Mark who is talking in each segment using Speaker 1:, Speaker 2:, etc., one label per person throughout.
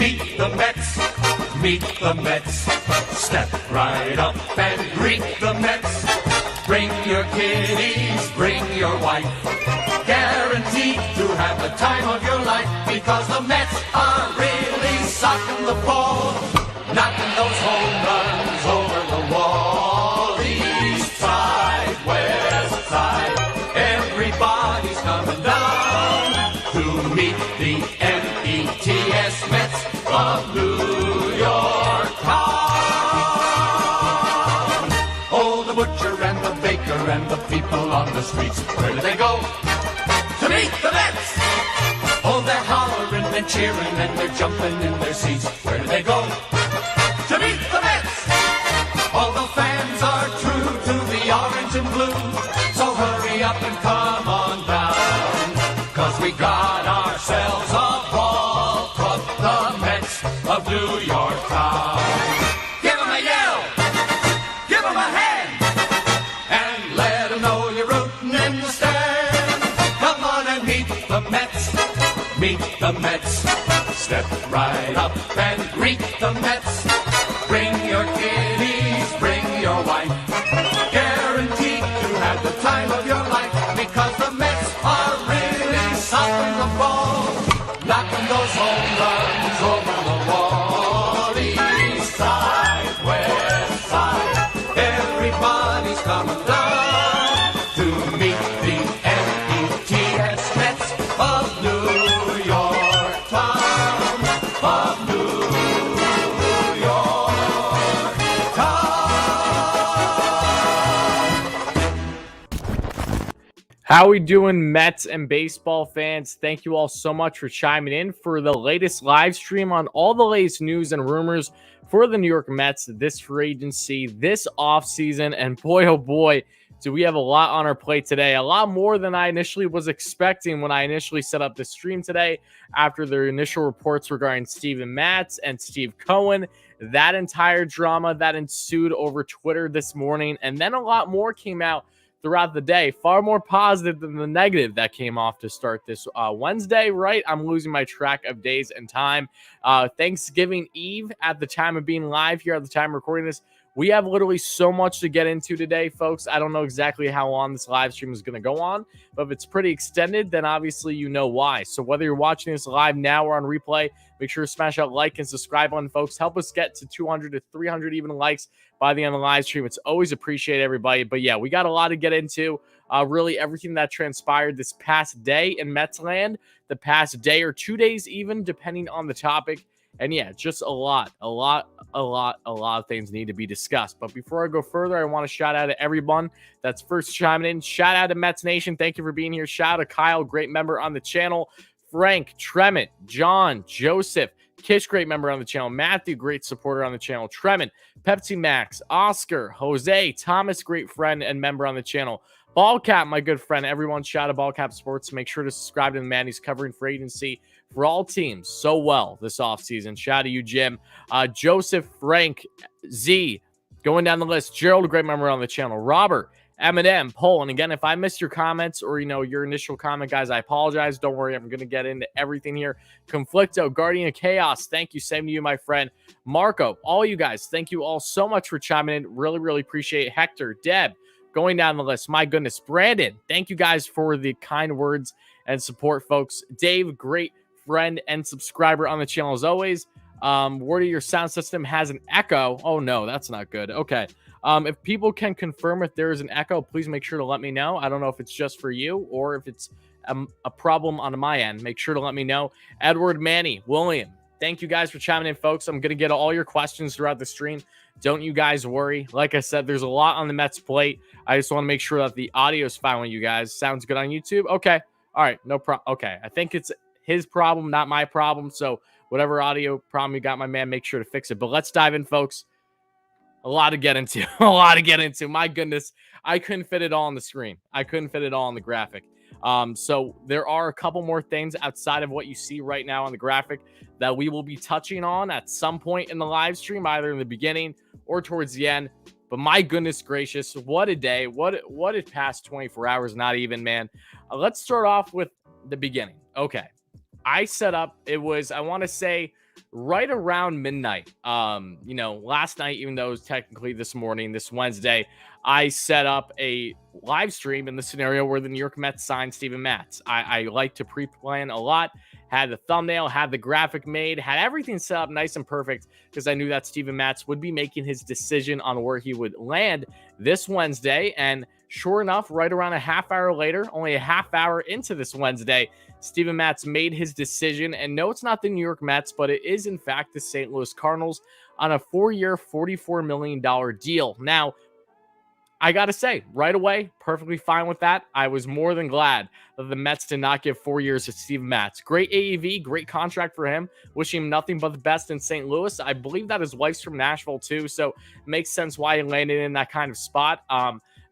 Speaker 1: Meet the Mets, meet the Mets. Step right up and greet the Mets. Bring your kiddies, bring your wife. Guaranteed to have the time of your life, because the Mets are really socking the ball, knocking those home runs over the wall. East side, west side, everybody's coming down to meet the METS Mets of New York town. Oh, the butcher and the baker and the people on the streets, where do they go? To meet the Mets! Oh, they're hollering and cheering and they're jumping in their seats. Where do they go? To meet the Mets! All the fans are true to the orange and blue, so hurry up and come on down, 'cause we got ourselves a ball club, the Mets of New York town. Give 'em a yell! Give 'em a hand! And let 'em know you're rooting in the stand. Come on and meet the Mets. Meet the Mets. Step right up and greet the Mets. Bring your kiddies, bring your wife. Guaranteed to have the time of your life, because the Mets are really socking the ball, knocking those home runs over the wall. East side, west side, everybody's coming down to meet the METS Mets of New York town, of New York town.
Speaker 2: How we doing, Mets and baseball fans? Thank you all so much for chiming in for the latest live stream on all the latest news and rumors for the New York Mets this free agency, this offseason, and boy, oh boy, do we have a lot on our plate today. A lot more than I initially was expecting when I initially set up the stream today after the initial reports regarding Steven Matz and Steve Cohen. That entire drama that ensued over Twitter this morning, and then a lot more came out throughout the day, far more positive than the negative that came off to start this Wednesday, right? I'm losing my track of days and time. Thanksgiving Eve at the time of being live here at the time of recording this. We have literally so much to get into today, folks. I don't know exactly how long this live stream is going to go on, but if it's pretty extended, then obviously you know why. So whether you're watching this live now or on replay, make sure to smash that like and subscribe button, folks. Help us get to 200 to 300 even likes by the end of the live stream. It's always appreciated, everybody. But yeah, we got a lot to get into. Really everything that transpired this past day in Mets land, the past day or 2 days even, depending on the topic. And yeah, just a lot of things need to be discussed. But before I go further, I want to shout out to everyone that's first chiming in. Shout out to Mets Nation. Thank you for being here. Shout out to Kyle, great member on the channel. Frank, Tremont, John, Joseph, Kish, great member on the channel. Matthew, great supporter on the channel. Tremont, Pepsi Max, Oscar, Jose, Thomas, great friend and member on the channel. Ballcap, my good friend. Everyone, shout out Ballcap Sports. Make sure to subscribe to the man. He's covering free agency for all teams so well this offseason. Shout out to you, Jim. Joseph, Frank, Z, going down the list. Gerald, a great member on the channel. Robert, Eminem, Paul. And again, if I missed your comments or, your initial comment, guys, I apologize. Don't worry. I'm going to get into everything here. Conflicto, Guardian of Chaos. Thank you. Same to you, my friend. Marco, all you guys, thank you all so much for chiming in. Really, really appreciate it. Hector, Deb, going down the list. My goodness. Brandon, thank you guys for the kind words and support, folks. Dave, great friend and subscriber on the channel as always. Wardy, your sound system has an echo. Oh no, that's not good. Okay. If people can confirm if there is an echo, please make sure to let me know. I don't know if it's just for you or if it's a problem on my end. Make sure to let me know. Edward, Manny, William, thank you guys for chiming in, folks. I'm going to get all your questions throughout the stream. Don't you guys worry. Like I said, there's a lot on the Mets plate. I just want to make sure that the audio is fine with you guys. Sounds good on YouTube? Okay. All right. No problem. Okay. I think it's his problem, not my problem. So whatever audio problem you got, my man, make sure to fix it. But let's dive in, folks. A lot to get into. My goodness. I couldn't fit it all on the screen. I couldn't fit it all on the graphic. So there are a couple more things outside of what you see right now on the graphic that we will be touching on at some point in the live stream, either in the beginning or towards the end. But my goodness gracious, what a day. What a past 24 hours, not even, man. Let's start off with the beginning. Okay. I set up, it was, I want to say, right around midnight. Last night, even though it was technically this morning, this Wednesday, I set up a live stream in the scenario where the New York Mets signed Steven Matz. I like to pre-plan a lot, had the thumbnail, had the graphic made, had everything set up nice and perfect because I knew that Steven Matz would be making his decision on where he would land this Wednesday. And sure enough, right around a half hour later, only a half hour into this Wednesday, Steven Matz made his decision. And no, it's not the New York Mets, but it is, in fact, the St. Louis Cardinals on a 4-year, $44 million deal. Now, I got to say, right away, perfectly fine with that. I was more than glad that the Mets did not give 4 years to Steven Matz. Great AAV, great contract for him. Wishing him nothing but the best in St. Louis. I believe that his wife's from Nashville, too, so it makes sense why he landed in that kind of spot.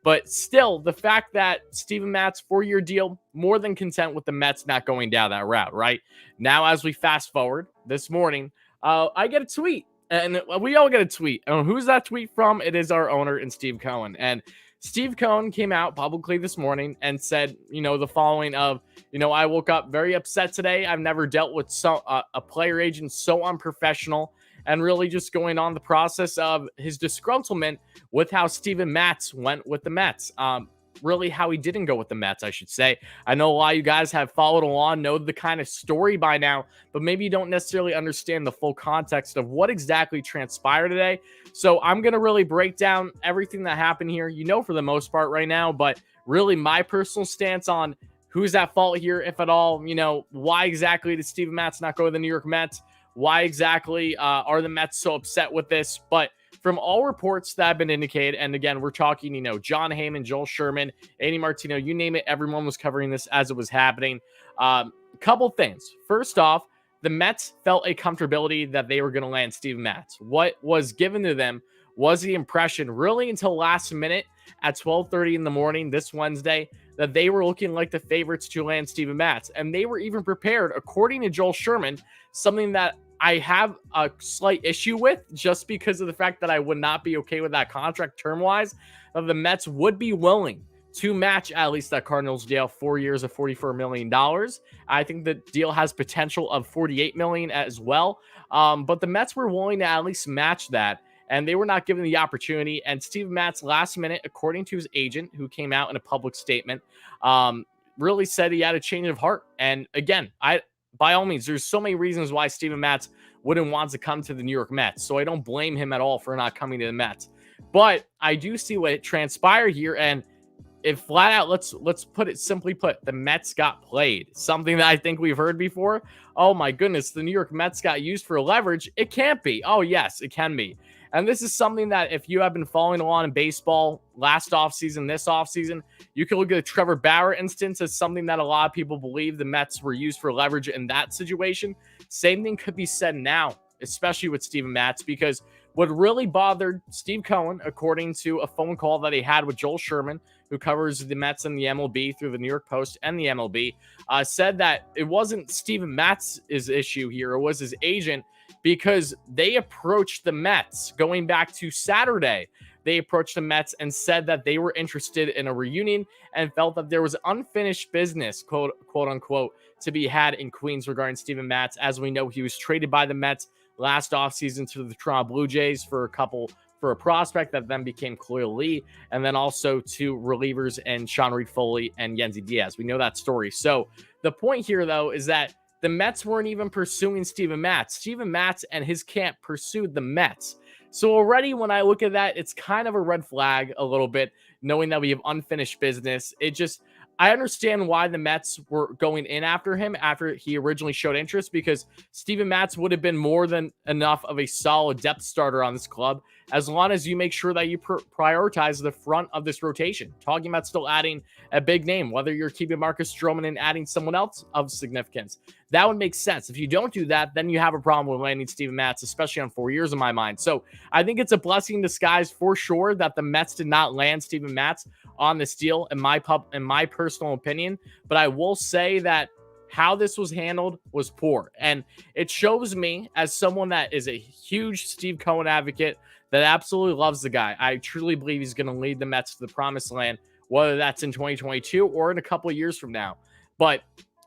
Speaker 2: But still, the fact that Steven Matz, 4-year deal, more than content with the Mets not going down that route, right? Now, as we fast forward this morning, I get a tweet. And we all get a tweet. And who's that tweet from? It is our owner and Steve Cohen. And Steve Cohen came out publicly this morning and said, the following of, I woke up very upset today. I've never dealt with a player agent so unprofessional, and really just going on the process of his disgruntlement with how Steven Matz went with the Mets. Really how he didn't go with the Mets, I should say. I know a lot of you guys have followed along, know the kind of story by now, but maybe you don't necessarily understand the full context of what exactly transpired today. So I'm going to really break down everything that happened here, for the most part right now, but really my personal stance on who's at fault here, if at all. Why exactly did Steven Matz not go to the New York Mets? Why exactly are the Mets so upset with this? But from all reports that have been indicated, and again, we're talking, John Heyman, Joel Sherman, Andy Martino, you name it, everyone was covering this as it was happening. Couple things. First off, the Mets felt a comfortability that they were going to land Steven Matz. What was given to them was the impression, really until last minute at 12:30 in the morning this Wednesday, that they were looking like the favorites to land Steven Matz. And they were even prepared, according to Joel Sherman, something that I have a slight issue with just because of the fact that I would not be okay with that contract term-wise, that the Mets would be willing to match at least that Cardinals deal, 4 years of $44 million. I think the deal has potential of $48 million as well. But the Mets were willing to at least match that, and they were not given the opportunity. And Steven Matz, last minute, according to his agent, who came out in a public statement, really said he had a change of heart. And again, by all means, there's so many reasons why Steven Matz wouldn't want to come to the New York Mets. So I don't blame him at all for not coming to the Mets. But I do see what transpired here. And if flat out, let's put it simply put, the Mets got played. Something that I think we've heard before. Oh my goodness, the New York Mets got used for leverage. It can't be. Oh yes, it can be. And this is something that if you have been following along in baseball last offseason, this offseason, you can look at the Trevor Bauer instance as something that a lot of people believe the Mets were used for leverage in that situation. Same thing could be said now, especially with Steven Matz, because what really bothered Steve Cohen, according to a phone call that he had with Joel Sherman, who covers the Mets and the MLB through the New York Post and the MLB, said that it wasn't Steven Matz's issue here. It was his agent, because they approached the Mets going back to Saturday. They approached the Mets and said that they were interested in a reunion and felt that there was unfinished business, quote unquote, to be had in Queens regarding Steven Matz. As we know, he was traded by the Mets last offseason to the Toronto Blue Jays for a prospect that then became Khalil Lee, and then also to relievers and Sean Reed Foley and Yennsy Diaz. We know that story. So the point here, though, is that the Mets weren't even pursuing Steven Matz. Steven Matz and his camp pursued the Mets. So already when I look at that, it's kind of a red flag a little bit, knowing that we have unfinished business. I understand why the Mets were going in after him after he originally showed interest, because Steven Matz would have been more than enough of a solid depth starter on this club, as long as you make sure that you prioritize the front of this rotation. Talking about still adding a big name, whether you're keeping Marcus Stroman and adding someone else of significance. That would make sense. If you don't do that, then you have a problem with landing Steven Matz, especially on 4 years in my mind. So I think it's a blessing in disguise for sure that the Mets did not land Steven Matz on this deal, in my personal opinion. But I will say that how this was handled was poor. And it shows me, as someone that is a huge Steve Cohen advocate, that absolutely loves the guy. I truly believe he's going to lead the Mets to the promised land, whether that's in 2022 or in a couple of years from now. But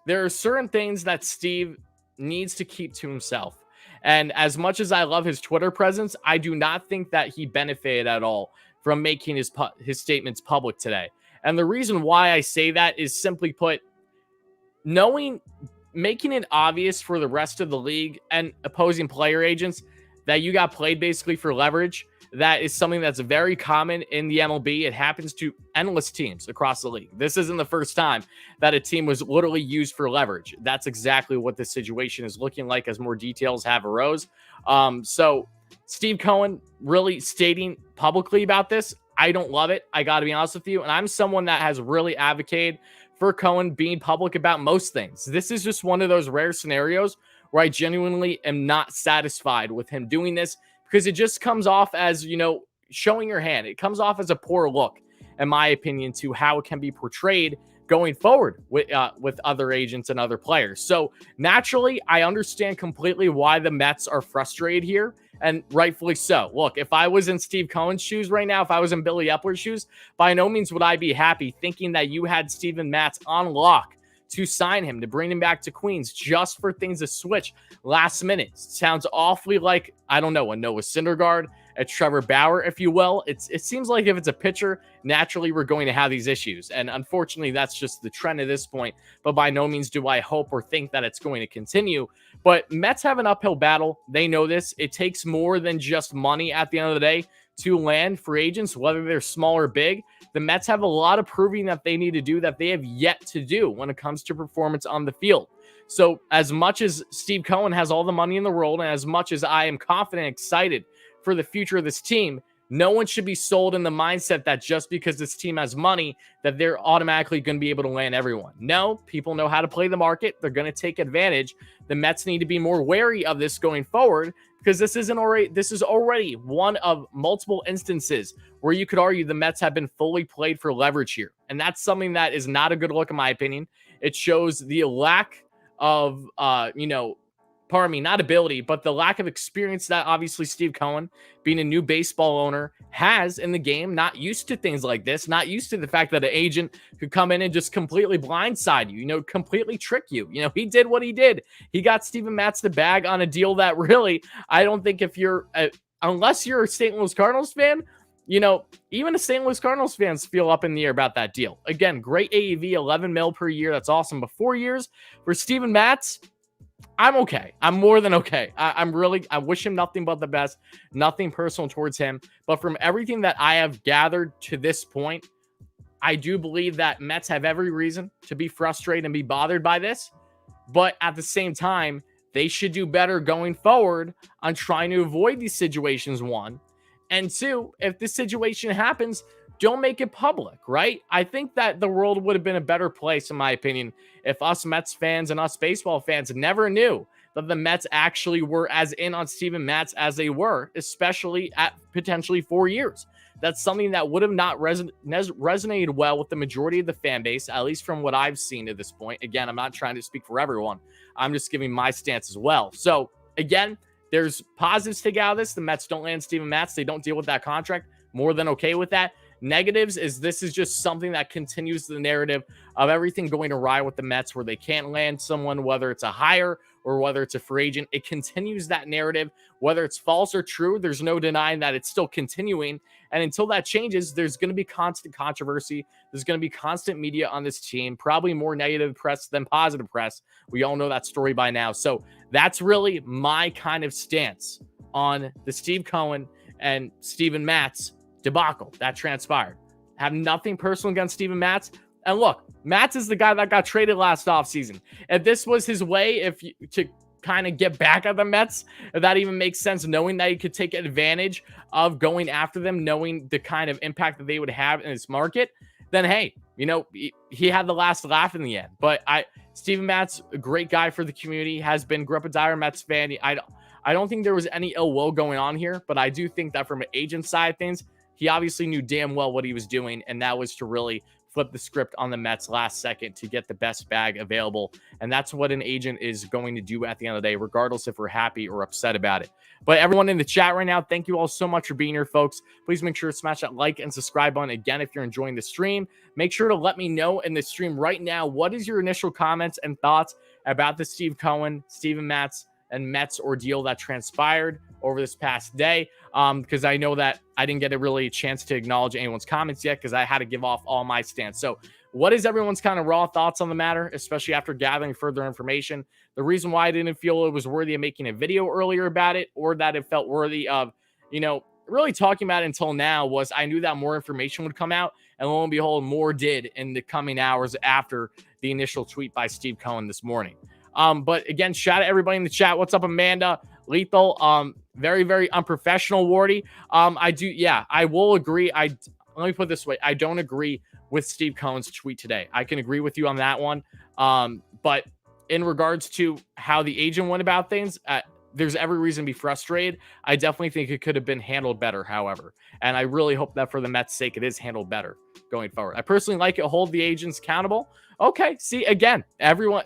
Speaker 2: there are certain things that Steve needs to keep to himself. And as much as I love his Twitter presence, I do not think that he benefited at all from making his statements public today. And the reason why I say that is simply put, making it obvious for the rest of the league and opposing player agents that you got played basically for leverage. That is something that's very common in the MLB. It happens to endless teams across the league. This isn't the first time that a team was literally used for leverage. That's exactly what the situation is looking like as more details have arose. So Steve Cohen really stating publicly about this, I don't love it. I got to be honest with you. And I'm someone that has really advocated for Cohen being public about most things. This is just one of those rare scenarios where I genuinely am not satisfied with him doing this, because it just comes off as, showing your hand. It comes off as a poor look, in my opinion, to how it can be portrayed going forward with other agents and other players. So naturally, I understand completely why the Mets are frustrated here, and rightfully so. Look, if I was in Steve Cohen's shoes right now, if I was in Billy Epler's shoes, by no means would I be happy thinking that you had Steven Matz on lock to sign him, to bring him back to Queens just for things to switch last minute. Sounds awfully like, I don't know, a Noah Syndergaard, a Trevor Bauer, if you will. It seems like if it's a pitcher, naturally we're going to have these issues. And unfortunately, that's just the trend at this point. But by no means do I hope or think that it's going to continue. But Mets have an uphill battle. They know this. It takes more than just money at the end of the day to land free agents, whether they're small or big. The Mets have a lot of proving that they need to do that they have yet to do when it comes to performance on the field. So as much as Steve Cohen has all the money in the world, and as much as I am confident and excited for the future of this team, no one should be sold in the mindset that just because this team has money, that they're automatically going to be able to land everyone. No, people know how to play the market. They're going to take advantage. The Mets need to be more wary of this going forward, because this is already one of multiple instances where you could argue the Mets have been fully played for leverage here. And that's something that is not a good look, in my opinion. It shows the lack of, not ability, but the lack of experience that obviously Steve Cohen, being a new baseball owner, has in the game. Not used to things like this, not used to the fact that an agent could come in and just completely blindside you, completely trick you. He did what he did. He got Steven Matz the bag on a deal that really, I don't think if you're, unless you're a St. Louis Cardinals fan, even the St. Louis Cardinals fans feel up in the air about that deal. Again, great AAV, 11 mil per year. That's awesome. But 4 years for Steven Matz, I'm okay. I'm more than okay. I wish him nothing but the best, nothing personal towards him. But from everything that I have gathered to this point, I do believe that Mets have every reason to be frustrated and be bothered by this. But at the same time, they should do better going forward on trying to avoid these situations, one. And two, if this situation happens, don't make it public, right? I think that the world would have been a better place, in my opinion, if us Mets fans and us baseball fans never knew that the Mets actually were as in on Steven Matz as they were, especially at potentially 4 years. That's something that would have not resonated well with the majority of the fan base, at least from what I've seen at this point. Again, I'm not trying to speak for everyone. I'm just giving my stance as well. So, again, there's positives to get out of this. The Mets don't land Steven Matz. They don't deal with that contract. More than okay with that. Negatives is this is just something that continues the narrative of everything going awry with the Mets, where they can't land someone, whether it's a hire or whether it's a free agent. It continues that narrative, whether it's false or true. There's no denying that it's still continuing. And until that changes, there's going to be constant controversy. There's going to be constant media on this team, probably more negative press than positive press. We all know that story by now. So that's really my kind of stance on the Steve Cohen and Steven Matz debacle that transpired. Have nothing personal against Steven Matz. And look, Matz is the guy that got traded last offseason. If this was his way to kind of get back at the Mets, if that even makes sense, knowing that he could take advantage of going after them, knowing the kind of impact that they would have in this market, then hey, he had the last laugh in the end. But Steven Matz, a great guy for the community, grew up a dire Mets fan. I don't think there was any ill will going on here, but I do think that from an agent side of things, he obviously knew damn well what he was doing, and that was to really flip the script on the Mets last second to get the best bag available. And that's what an agent is going to do at the end of the day, regardless if we're happy or upset about it. But everyone in the chat right now, thank you all so much for being here, folks. Please make sure to smash that like and subscribe button. Again, if you're enjoying the stream, make sure to let me know in the stream right now, what is your initial comments and thoughts about the Steve Cohen, Steven Matz, and Mets ordeal that transpired over this past day, because I know that I didn't get a chance to acknowledge anyone's comments yet because I had to give off all my stance. So what is everyone's kind of raw thoughts on the matter, especially after gathering further information? The reason why I didn't feel it was worthy of making a video earlier about it, or that it felt worthy of, really talking about it until now, was I knew that more information would come out, and lo and behold, more did in the coming hours after the initial tweet by Steve Cohen this morning. But again, shout out everybody in the chat. What's up, Amanda? Lethal. Very, very unprofessional, Wardy. I will agree. Let me put it this way. I don't agree with Steve Cohen's tweet today. I can agree with you on that one. But in regards to how the agent went about things, there's every reason to be frustrated. I definitely think it could have been handled better, however. And I really hope that for the Mets' sake, it is handled better going forward. I personally like it. Hold the agents accountable. Okay, see, again, everyone,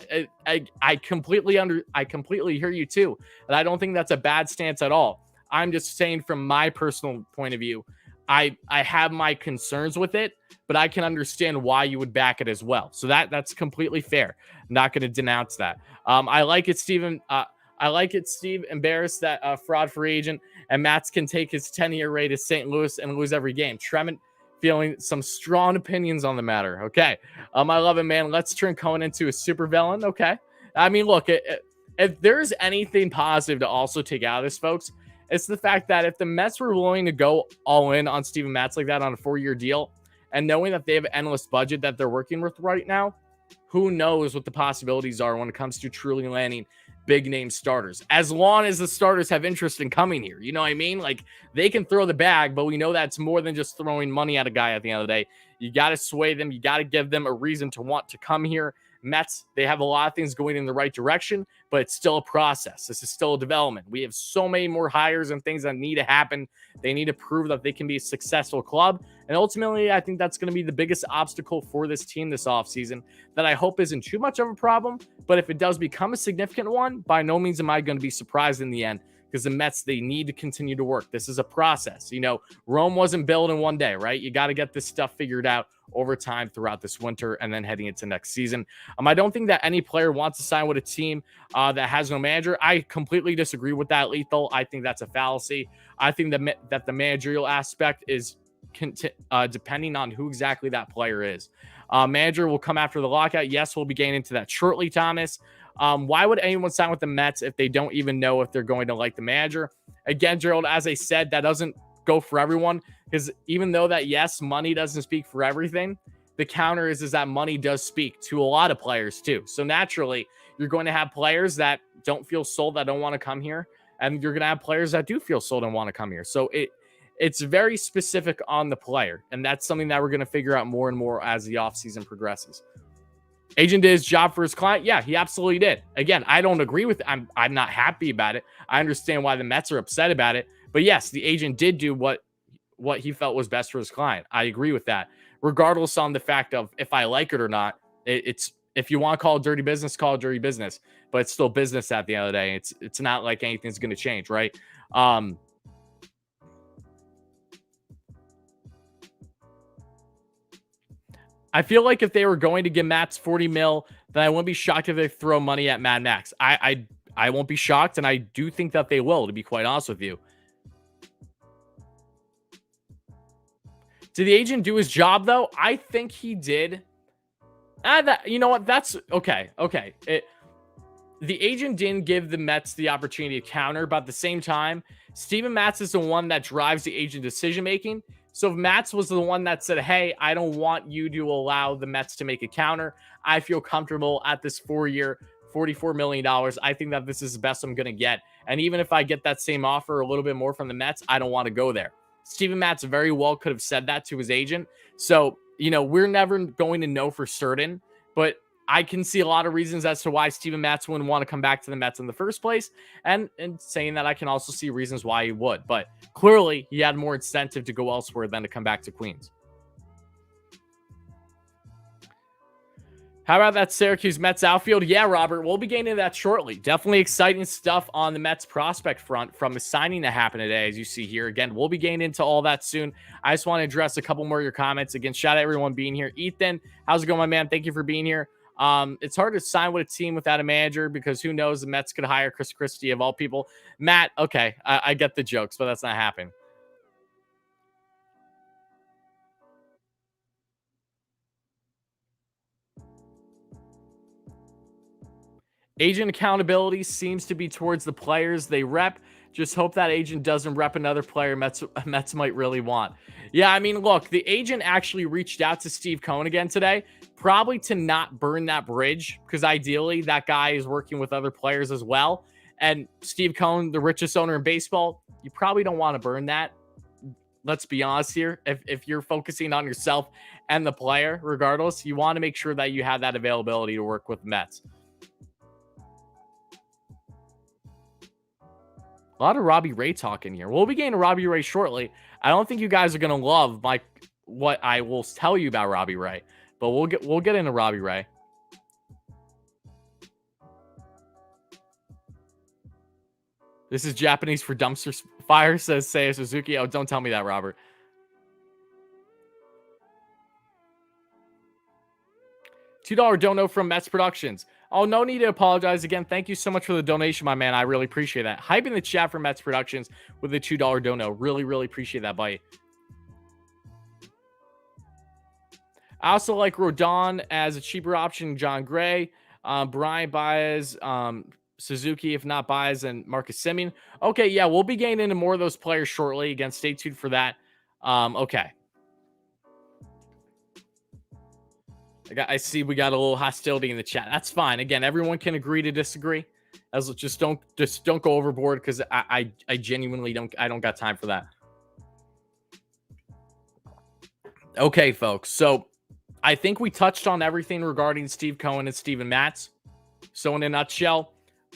Speaker 2: I completely hear you too. And I don't think that's a bad stance at all. I'm just saying from my personal point of view, I have my concerns with it, but I can understand why you would back it as well. So that's completely fair. I'm not going to denounce that. I like it, Steven. I like it, Steve. Embarrassed that fraud free agent and Matz can take his 10-year rate to St. Louis and lose every game. Tremont feeling some strong opinions on the matter. Okay. I love it, man. Let's turn Cohen into a supervillain. Okay. I mean, look, if there's anything positive to also take out of this, folks, it's the fact that if the Mets were willing to go all in on Steven Matz like that on a 4-year deal, and knowing that they have an endless budget that they're working with right now, who knows what the possibilities are when it comes to truly landing big name starters, as long as the starters have interest in coming here. You know what I mean? Like, they can throw the bag, but we know that's more than just throwing money at a guy at the end of the day. You got to sway them. You got to give them a reason to want to come here. Mets, they have a lot of things going in the right direction, but it's still a process. This is still a development. We have so many more hires and things that need to happen. They need to prove that they can be a successful club. And ultimately, I think that's going to be the biggest obstacle for this team this offseason that I hope isn't too much of a problem. But if it does become a significant one, by no means am I going to be surprised in the end, because the Mets, they need to continue to work. This is a process. Rome wasn't built in one day, right? You got to get this stuff figured out over time throughout this winter and then heading into next season. I don't think that any player wants to sign with a team that has no manager. I completely disagree with that, Lethal. I think that's a fallacy. I think that the managerial aspect is depending on who exactly that player is. Manager will come after the lockout. Yes, we'll be getting into that shortly, Thomas. Why would anyone sign with the Mets if they don't even know if they're going to like the manager? Again, Gerald, as I said, that doesn't go for everyone, because even though that, yes, money doesn't speak for everything, the counter is that money does speak to a lot of players too. So naturally, you're going to have players that don't feel sold, that don't want to come here, and you're going to have players that do feel sold and want to come here. So it's very specific on the player, and that's something that we're going to figure out more and more as the offseason progresses. Agent did his job for his client. Yeah, he absolutely did. Again, I don't agree with it. I'm not happy about it. I understand why the Mets are upset about it. But yes, the agent did do what he felt was best for his client. I agree with that. Regardless on the fact of if I like it or not, it's if you want to call it dirty business, call it dirty business. But it's still business at the end of the day. It's not like anything's going to change, right? I feel like if they were going to give Matz $40 million, then I wouldn't be shocked if they throw money at Mad Max. I won't be shocked, and I do think that they will, to be quite honest with you. Did the agent do his job, though? I think he did. You know what? That's okay. Okay. The agent didn't give the Mets the opportunity to counter, but at the same time, Steven Matz is the one that drives the agent decision-making. So if Matz was the one that said, hey, I don't want you to allow the Mets to make a counter, I feel comfortable at this 4-year, $44 million. I think that this is the best I'm going to get. And even if I get that same offer, a little bit more from the Mets, I don't want to go there. Steven Matz very well could have said that to his agent. So, we're never going to know for certain, but I can see a lot of reasons as to why Steven Matz wouldn't want to come back to the Mets in the first place. And saying that, I can also see reasons why he would. But clearly, he had more incentive to go elsewhere than to come back to Queens. How about that Syracuse Mets outfield? Yeah, Robert, we'll be getting into that shortly. Definitely exciting stuff on the Mets prospect front from the signing that happened today, as you see here. Again, we'll be getting into all that soon. I just want to address a couple more of your comments. Again, shout out everyone being here. Ethan, how's it going, my man? Thank you for being here. It's hard to sign with a team without a manager because who knows, the Mets could hire Chris Christie of all people. Matt, okay, I get the jokes, but that's not happening. Agent accountability seems to be towards the players they rep. Just hope that agent doesn't rep another player Mets might really want. Yeah, I mean, look, the agent actually reached out to Steve Cohen again today, probably to not burn that bridge, because ideally that guy is working with other players as well. And Steve Cohen, the richest owner in baseball, you probably don't want to burn that. Let's be honest here. If you're focusing on yourself and the player, regardless, you want to make sure that you have that availability to work with the Mets. A lot of Robbie Ray talk in here. We'll be getting to Robbie Ray shortly. I don't think you guys are gonna love what I will tell you about Robbie Ray, but we'll get into Robbie Ray. This is Japanese for dumpster fire, says Seiya Suzuki. Oh, don't tell me that, Robert. $2 dono from Mets Productions. Oh, no need to apologize again. Thank you so much for the donation, my man. I really appreciate that. Hyping the chat for Mets Productions with a $2 dono. Really, really appreciate that bite. I also like Rodon as a cheaper option. John Gray, Brian Baez, Suzuki, if not Baez, and Marcus Semien. Okay, yeah, we'll be getting into more of those players shortly. Again, stay tuned for that. Okay. I see we got a little hostility in the chat. That's fine. Again, everyone can agree to disagree. Just don't go overboard, because I genuinely don't got time for that. Okay, folks. So I think we touched on everything regarding Steve Cohen and Steven Matz. So in a nutshell,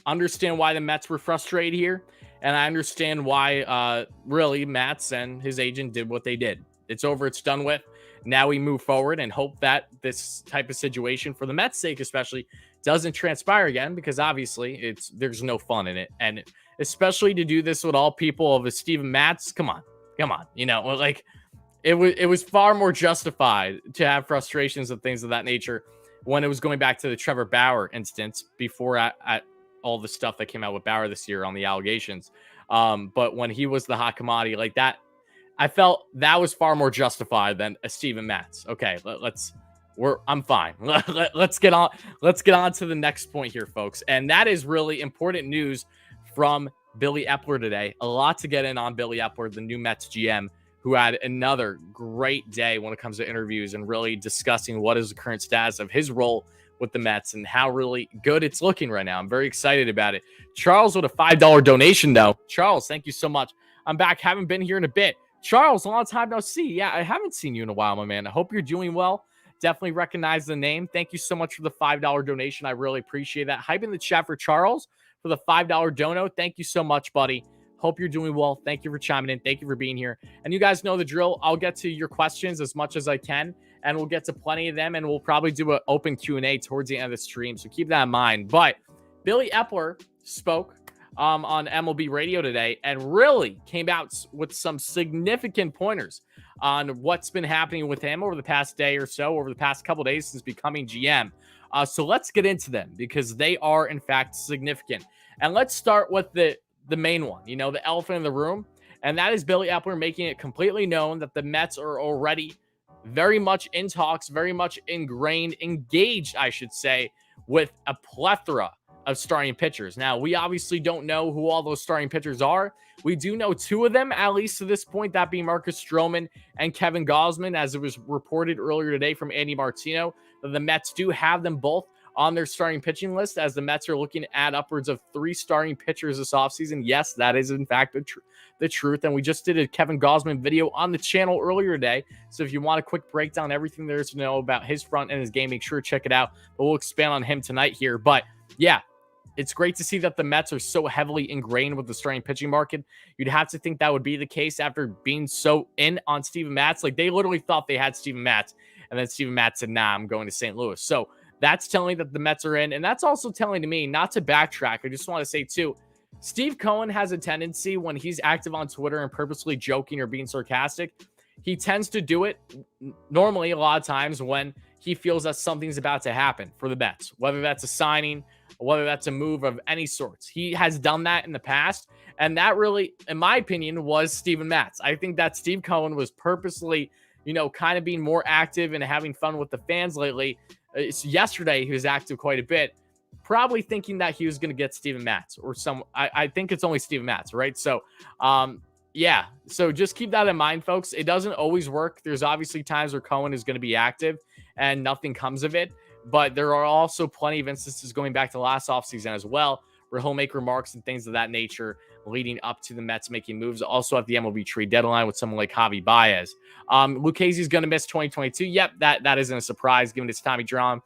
Speaker 2: understand why the Mets were frustrated here, and I understand why really Matz and his agent did what they did. It's over. It's done with. Now we move forward and hope that this type of situation, for the Mets' sake especially, doesn't transpire again, because obviously there's no fun in it. And especially to do this with all people of a Steven Matz, come on. You know, like it was far more justified to have frustrations and things of that nature when it was going back to the Trevor Bauer instance before at all the stuff that came out with Bauer this year on the allegations. But when he was the hot commodity like that, I felt that was far more justified than a Steven Matz. Okay, I'm fine. Let's get on to the next point here, folks. And that is really important news from Billy Epler today. A lot to get in on Billy Epler, the new Mets GM, who had another great day when it comes to interviews and really discussing what is the current status of his role with the Mets and how really good it's looking right now. I'm very excited about it. Charles with a $5 donation, though. Charles, thank you so much. I'm back. Haven't been here in a bit. Charles, a long time no see. Yeah, I haven't seen you in a while, my man. I hope you're doing well. Definitely recognize the name. Thank you so much for the $5 donation. I really appreciate that. Hype in the chat for Charles for the $5 dono. Thank you so much, buddy. Hope you're doing well. Thank you for chiming in. Thank you for being here. And you guys know the drill. I'll get to your questions as much as I can, and we'll get to plenty of them, and we'll probably do an open Q&A towards the end of the stream, so keep that in mind. But Billy Epler spoke on MLB radio today and really came out with some significant pointers on what's been happening with him over the past day or so, over the past couple of days since becoming GM. So let's get into them, because they are in fact significant. And let's start with the main one, you know, the elephant in the room. And that is Billy Epler making it completely known that the Mets are already very much in talks, very much engaged, I should say, with a plethora of starting pitchers. Now, we obviously don't know who all those starting pitchers are. We do know two of them, at least to this point, that being Marcus Stroman and Kevin Gausman, as it was reported earlier today from Andy Martino, that the Mets do have them both on their starting pitching list, as the Mets are looking at upwards of 3 starting pitchers this offseason. Yes, that is in fact the truth. And we just did a Kevin Gausman video on the channel earlier today. So if you want a quick breakdown, everything there is to know about his front and his game, make sure to check it out. But we'll expand on him tonight here. But yeah, it's great to see that the Mets are so heavily ingrained with the starting pitching market. You'd have to think that would be the case after being so in on Steven Matz. Like, they literally thought they had Steven Matz, and then Steven Matz said, nah, I'm going to St. Louis. So that's telling that the Mets are in. And that's also telling to me, not to backtrack, I just want to say too, Steve Cohen has a tendency when he's active on Twitter and purposely joking or being sarcastic, he tends to do it normally a lot of times when he feels that something's about to happen for the Mets, whether that's a signing, whether that's a move of any sorts. He has done that in the past. And that really, in my opinion, was Steven Matz. I think that Steve Cohen was purposely, kind of being more active and having fun with the fans lately. Yesterday, he was active quite a bit, probably thinking that he was going to get Steven Matz or I think it's only Steven Matz, right? So, yeah. So just keep that in mind, folks. It doesn't always work. There's obviously times where Cohen is going to be active and nothing comes of it. But there are also plenty of instances going back to last offseason as well, where he'll make remarks and things of that nature leading up to the Mets making moves. Also at the MLB trade deadline with someone like Javy Baez. Lucchesi's going to miss 2022. Yep, that isn't a surprise given his Tommy John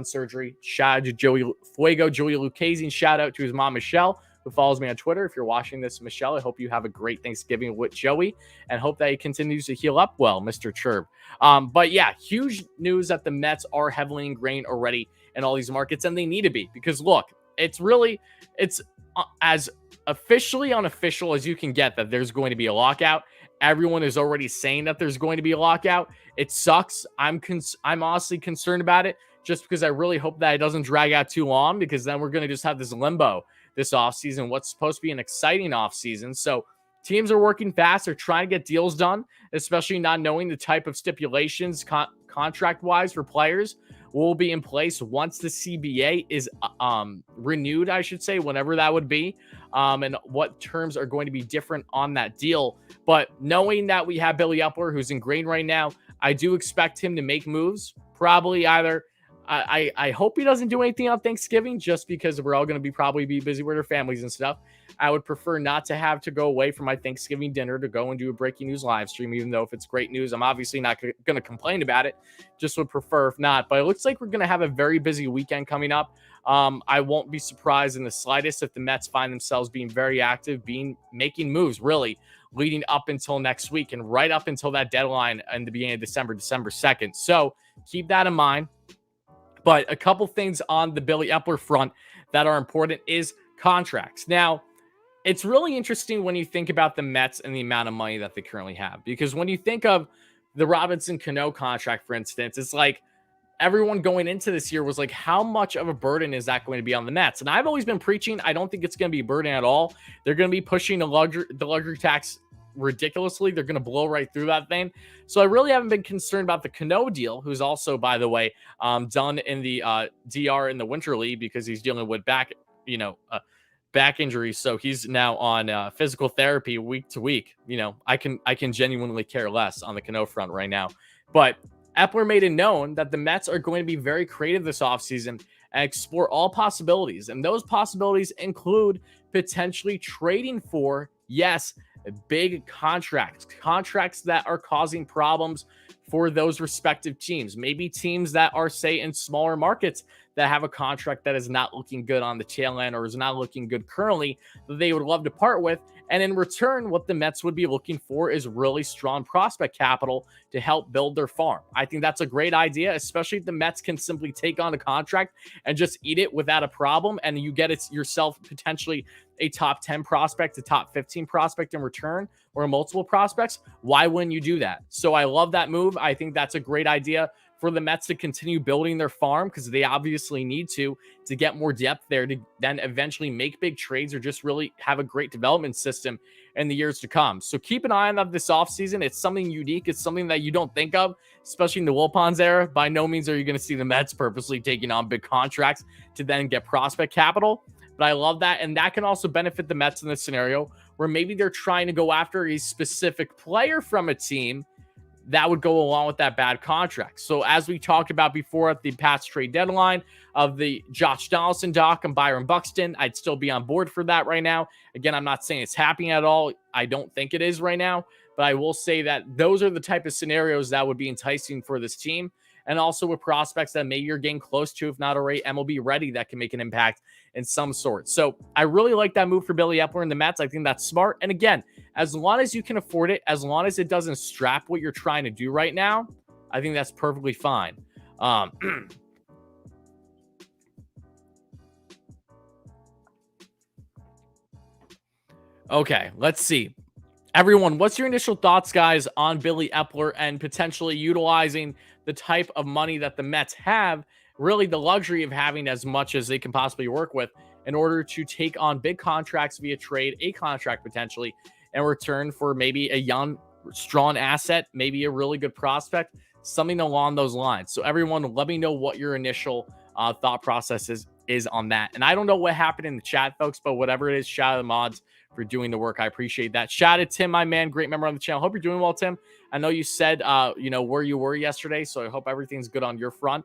Speaker 2: surgery. Shout out to Joey Fuego, Joey Lucchesi, and shout out to his mom, Michelle, who follows me on Twitter. If you're watching this, Michelle, I hope you have a great Thanksgiving with Joey and hope that he continues to heal up well, Mr. Chirp. But yeah, huge news that the Mets are heavily ingrained already in all these markets, and they need to be, because look, it's as officially unofficial as you can get that there's going to be a lockout. Everyone is already saying that there's going to be a lockout. It sucks. I'm honestly concerned about it, just because I really hope that it doesn't drag out too long, because then we're going to just have this limbo this offseason, what's supposed to be an exciting offseason. So teams are working fast. They're trying to get deals done, especially not knowing the type of stipulations contract-wise for players will be in place once the CBA is renewed, I should say, whenever that would be, and what terms are going to be different on that deal. But knowing that we have Billy Epler, who's ingrained right now, I do expect him to make moves, probably either I hope he doesn't do anything on Thanksgiving, just because we're all going to probably be busy with our families and stuff. I would prefer not to have to go away from my Thanksgiving dinner to go and do a breaking news live stream, even though if it's great news, I'm obviously not going to complain about it. Just would prefer if not. But it looks like we're going to have a very busy weekend coming up. I won't be surprised in the slightest if the Mets find themselves being very active, making moves really leading up until next week and right up until that deadline in the beginning of December 2nd. So keep that in mind. But a couple things on the Billy Epler front that are important is contracts. Now, it's really interesting when you think about the Mets and the amount of money that they currently have, because when you think of the Robinson Cano contract, for instance, it's like everyone going into this year was like, how much of a burden is that going to be on the Mets? And I've always been preaching, I don't think it's going to be a burden at all. They're going to be pushing the luxury tax ridiculously. They're going to blow right through that thing. So I really haven't been concerned about the Cano deal, who's also, by the way, done in the DR in the Winter League because he's dealing with back injuries. So he's now on physical therapy week to week. I can genuinely care less on the Cano front right now. But Epler made it known that the Mets are going to be very creative this offseason and explore all possibilities. And those possibilities include potentially trading for, yes, big contracts that are causing problems for those respective teams. Maybe teams that are, say, in smaller markets that have a contract that is not looking good on the tail end or is not looking good currently that they would love to part with. And in return, what the Mets would be looking for is really strong prospect capital to help build their farm. I think that's a great idea, especially if the Mets can simply take on a contract and just eat it without a problem, and you get it yourself potentially a top 10 prospect, a top 15 prospect in return, or multiple prospects. Why wouldn't you do that? So I love that move. I think that's a great idea for the Mets to continue building their farm, because they obviously need to get more depth there to then eventually make big trades or just really have a great development system in the years to come. So keep an eye on that this offseason. It's something unique. It's something that you don't think of, especially in the Wilpons era. By no means are you going to see the Mets purposely taking on big contracts to then get prospect capital. But I love that. And that can also benefit the Mets in this scenario where maybe they're trying to go after a specific player from a team that would go along with that bad contract. So as we talked about before at the past trade deadline of the Josh Donaldson doc and Byron Buxton, I'd still be on board for that right now. Again, I'm not saying it's happening at all. I don't think it is right now, but I will say that those are the type of scenarios that would be enticing for this team. And also with prospects that maybe you're getting close to, if not already MLB ready, that can make an impact in some sort. So I really like that move for Billy Epler and the Mets. I think that's smart. And again, as long as you can afford it, as long as it doesn't strap what you're trying to do right now, I think that's perfectly fine. Okay, let's see. Everyone, what's your initial thoughts, guys, on Billy Epler and potentially utilizing the type of money that the Mets have, really the luxury of having as much as they can possibly work with in order to take on big contracts via trade, a contract potentially, in return for maybe a young, strong asset, maybe a really good prospect, something along those lines. So everyone, let me know what your initial thought process is on that. And I don't know what happened in the chat, folks, but whatever it is, shout out to the mods for doing the work. I appreciate that. Shout out to Tim, my man, great member on the channel. Hope you're doing well, Tim. I know you said, where you were yesterday, so I hope everything's good on your front.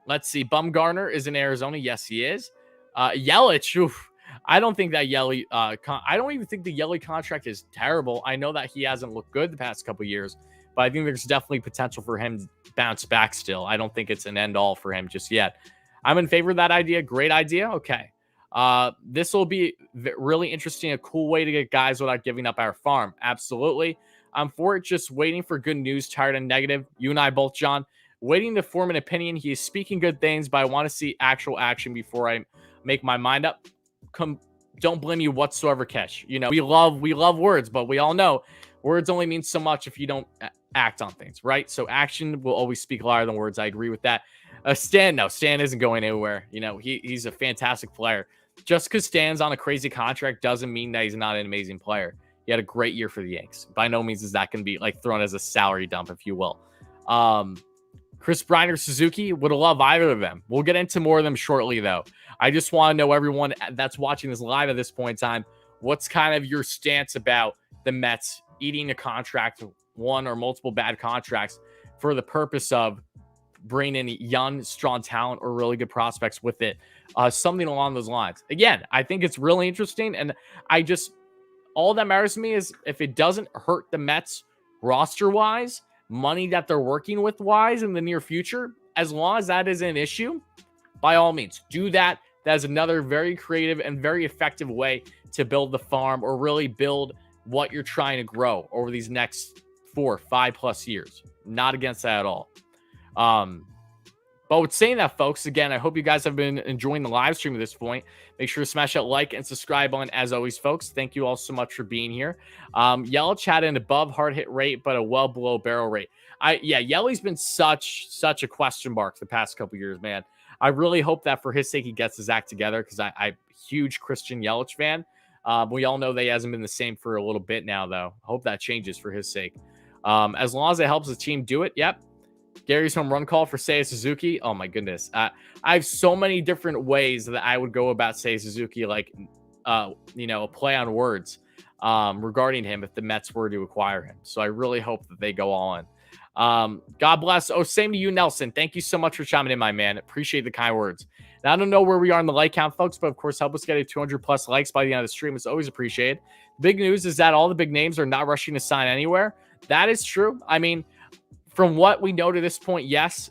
Speaker 2: Let's see. Bumgarner is in Arizona. Yes, he is. Yelich, oof. I don't think that Yelich, I don't even think the Yelich contract is terrible. I know that he hasn't looked good the past couple years, but I think there's definitely potential for him to bounce back still. I don't think it's an end all for him just yet. I'm in favor of that idea. Great idea. Okay. This will be really interesting, a cool way to get guys without giving up our farm. Absolutely. I'm for it. Just waiting for good news, tired and negative. You and I both, John, waiting to form an opinion. He is speaking good things, but I want to see actual action before I make my mind up. Don't blame you whatsoever, Kesh. You know, we love words, but we all know words only mean so much if you don't act on things, right? So action will always speak louder than words. I agree with that. Stan isn't going anywhere. You know, he's a fantastic player. Just because Stan's on a crazy contract doesn't mean that he's not an amazing player. He had a great year for the Yanks. By no means is that going to be like thrown as a salary dump, if you will. Chris Bryant or Suzuki, would love either of them. We'll get into more of them shortly, though. I just want to know, everyone that's watching this live at this point in time, what's kind of your stance about the Mets eating a contract, one or multiple bad contracts, for the purpose of bringing in young, strong talent or really good prospects with it. Something along those lines. Again, I think it's really interesting. And all that matters to me is if it doesn't hurt the Mets roster-wise, money that they're working with wise in the near future, as long as that isn't an issue, by all means, do that. That is another very creative and very effective way to build the farm or really build what you're trying to grow over these next 4, 5+ years. Not against that at all. But with saying that, folks, again, I hope you guys have been enjoying the live stream at this point. Make sure to smash that like and subscribe button as always, folks. Thank you all so much for being here. Yelich had an above hard hit rate, but a well below barrel rate. Yelich's been such a question mark the past couple years, man. I really hope that for his sake he gets his act together, because I'm a huge Christian Yelich fan. We all know that he hasn't been the same for a little bit now, though. I hope that changes for his sake. As long as it helps the team do it, yep. Gary's home run call for Seiya Suzuki. Oh my goodness. I have so many different ways that I would go about Seiya Suzuki, like, a play on words regarding him if the Mets were to acquire him. So I really hope that they go all in. God bless. Oh, same to you, Nelson. Thank you so much for chiming in, my man. Appreciate the kind words. Now, I don't know where we are in the like count, folks, but of course, help us get a 200+ likes by the end of the stream. It's always appreciated. Big news is that all the big names are not rushing to sign anywhere. That is true. I mean, from what we know to this point, yes.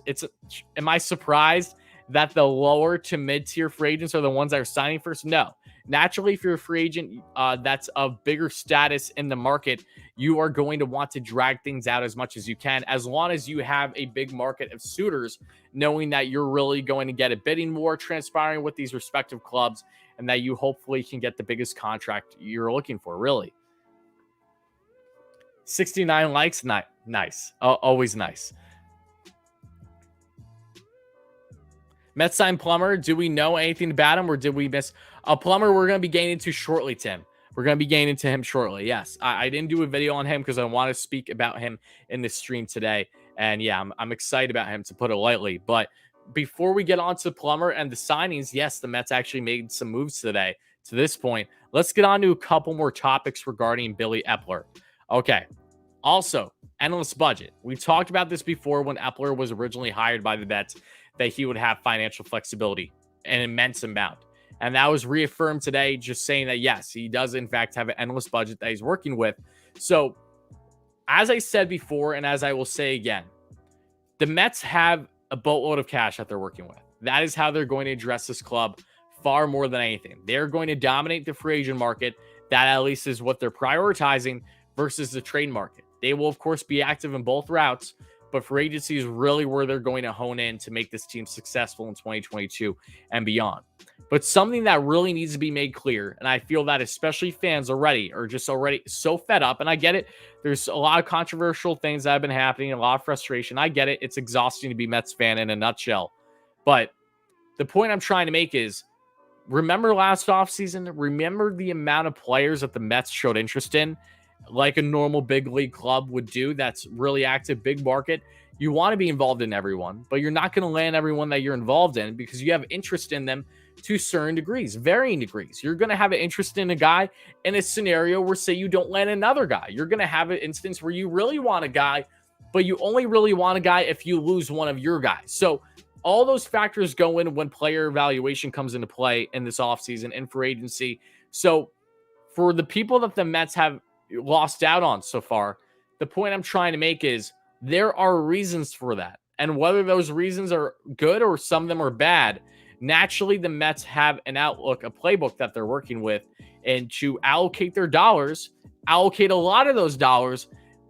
Speaker 2: Am I surprised that the lower to mid-tier free agents are the ones that are signing first? No. Naturally, if you're a free agent that's of bigger status in the market, you are going to want to drag things out as much as you can, as long as you have a big market of suitors, knowing that you're really going to get a bidding war transpiring with these respective clubs, and that you hopefully can get the biggest contract you're looking for, really. 69 likes, nice. Always nice. Mets signed Plummer. Do we know anything about him, or did we miss a Plummer? We're going to be getting into shortly, Tim. We're going to be getting into him shortly. Yes, I didn't do a video on him because I want to speak about him in this stream today. And yeah, I'm excited about him, to put it lightly. But before we get on to Plummer and the signings, yes, the Mets actually made some moves today to this point. Let's get on to a couple more topics regarding Billy Epler. Okay. Also, endless budget. We talked about this before when Epler was originally hired by the Mets, that he would have financial flexibility, an immense amount. And that was reaffirmed today, just saying that, yes, he does, in fact, have an endless budget that he's working with. So, as I said before, and as I will say again, the Mets have a boatload of cash that they're working with. That is how they're going to address this club far more than anything. They're going to dominate the free agent market. That at least is what they're prioritizing versus the trade market. They will, of course, be active in both routes, but free agency is really where they're going to hone in to make this team successful in 2022 and beyond. But something that really needs to be made clear, and I feel that especially fans are just already so fed up, and I get it. There's a lot of controversial things that have been happening, a lot of frustration. I get it. It's exhausting to be Mets fan in a nutshell. But the point I'm trying to make is, remember last offseason? Remember the amount of players that the Mets showed interest in, like a normal big league club would do that's really active, big market. You want to be involved in everyone, but you're not going to land everyone that you're involved in because you have interest in them to certain degrees, varying degrees. You're going to have an interest in a guy in a scenario where, say, you don't land another guy. You're going to have an instance where you really want a guy, but you only really want a guy if you lose one of your guys. So all those factors go in when player evaluation comes into play in this offseason and free agency. So for the people that the Mets have lost out on so far, the point I'm trying to make is there are reasons for that. And whether those reasons are good or some of them are bad, naturally the Mets have an outlook, a playbook that they're working with, and to allocate their dollars, allocate a lot of those dollars,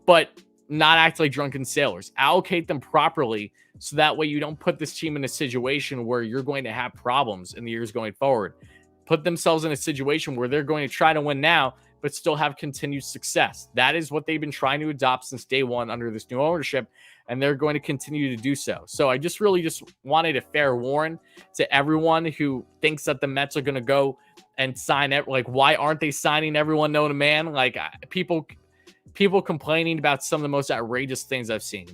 Speaker 2: but not act like drunken sailors. Allocate them properly so that way you don't put this team in a situation where you're going to have problems in the years going forward. Put themselves in a situation where they're going to try to win now, but still have continued success. That is what they've been trying to adopt since day one under this new ownership, and they're going to continue to do so. So I just wanted a fair warn to everyone who thinks that the Mets are going to go and sign it. Like, why aren't they signing everyone known to man? Like, people complaining about some of the most outrageous things I've seen.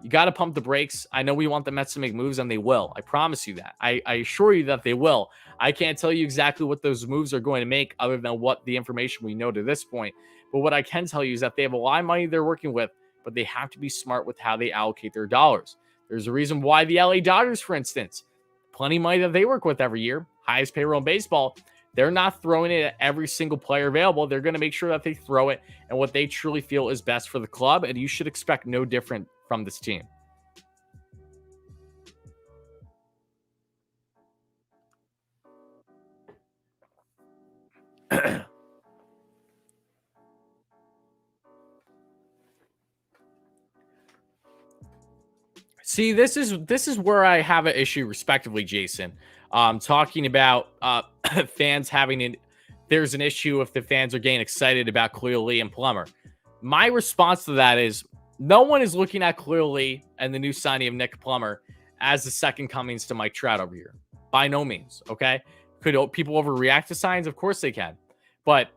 Speaker 2: You got to pump the brakes. I know we want the Mets to make moves, and they will. I promise you that. I assure you that they will. I can't tell you exactly what those moves are going to make other than what the information we know to this point. But what I can tell you is that they have a lot of money they're working with, but they have to be smart with how they allocate their dollars. There's a reason why the LA Dodgers, for instance, plenty of money that they work with every year, highest payroll in baseball, they're not throwing it at every single player available. They're going to make sure that they throw it and what they truly feel is best for the club, and you should expect no different from this team. See, this is where I have an issue, respectively, Jason. Talking about fans there's an issue if the fans are getting excited about Khalil Lee and Plummer. My response to that is no one is looking at Khalil Lee and the new signing of Nick Plummer as the second comings to Mike Trout over here. By no means, okay? Could people overreact to signs? Of course they can. But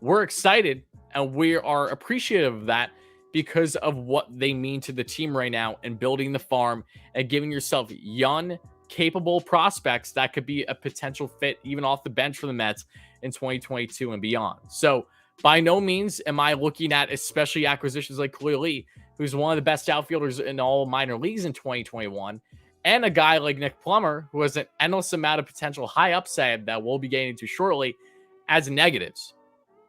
Speaker 2: we're excited and we are appreciative of that because of what they mean to the team right now and building the farm and giving yourself young, capable prospects that could be a potential fit even off the bench for the Mets in 2022 and beyond. So by no means am I looking at especially acquisitions like Khalil Lee, who's one of the best outfielders in all minor leagues in 2021, and a guy like Nick Plummer, who has an endless amount of potential high upside that we'll be getting into shortly, as negatives.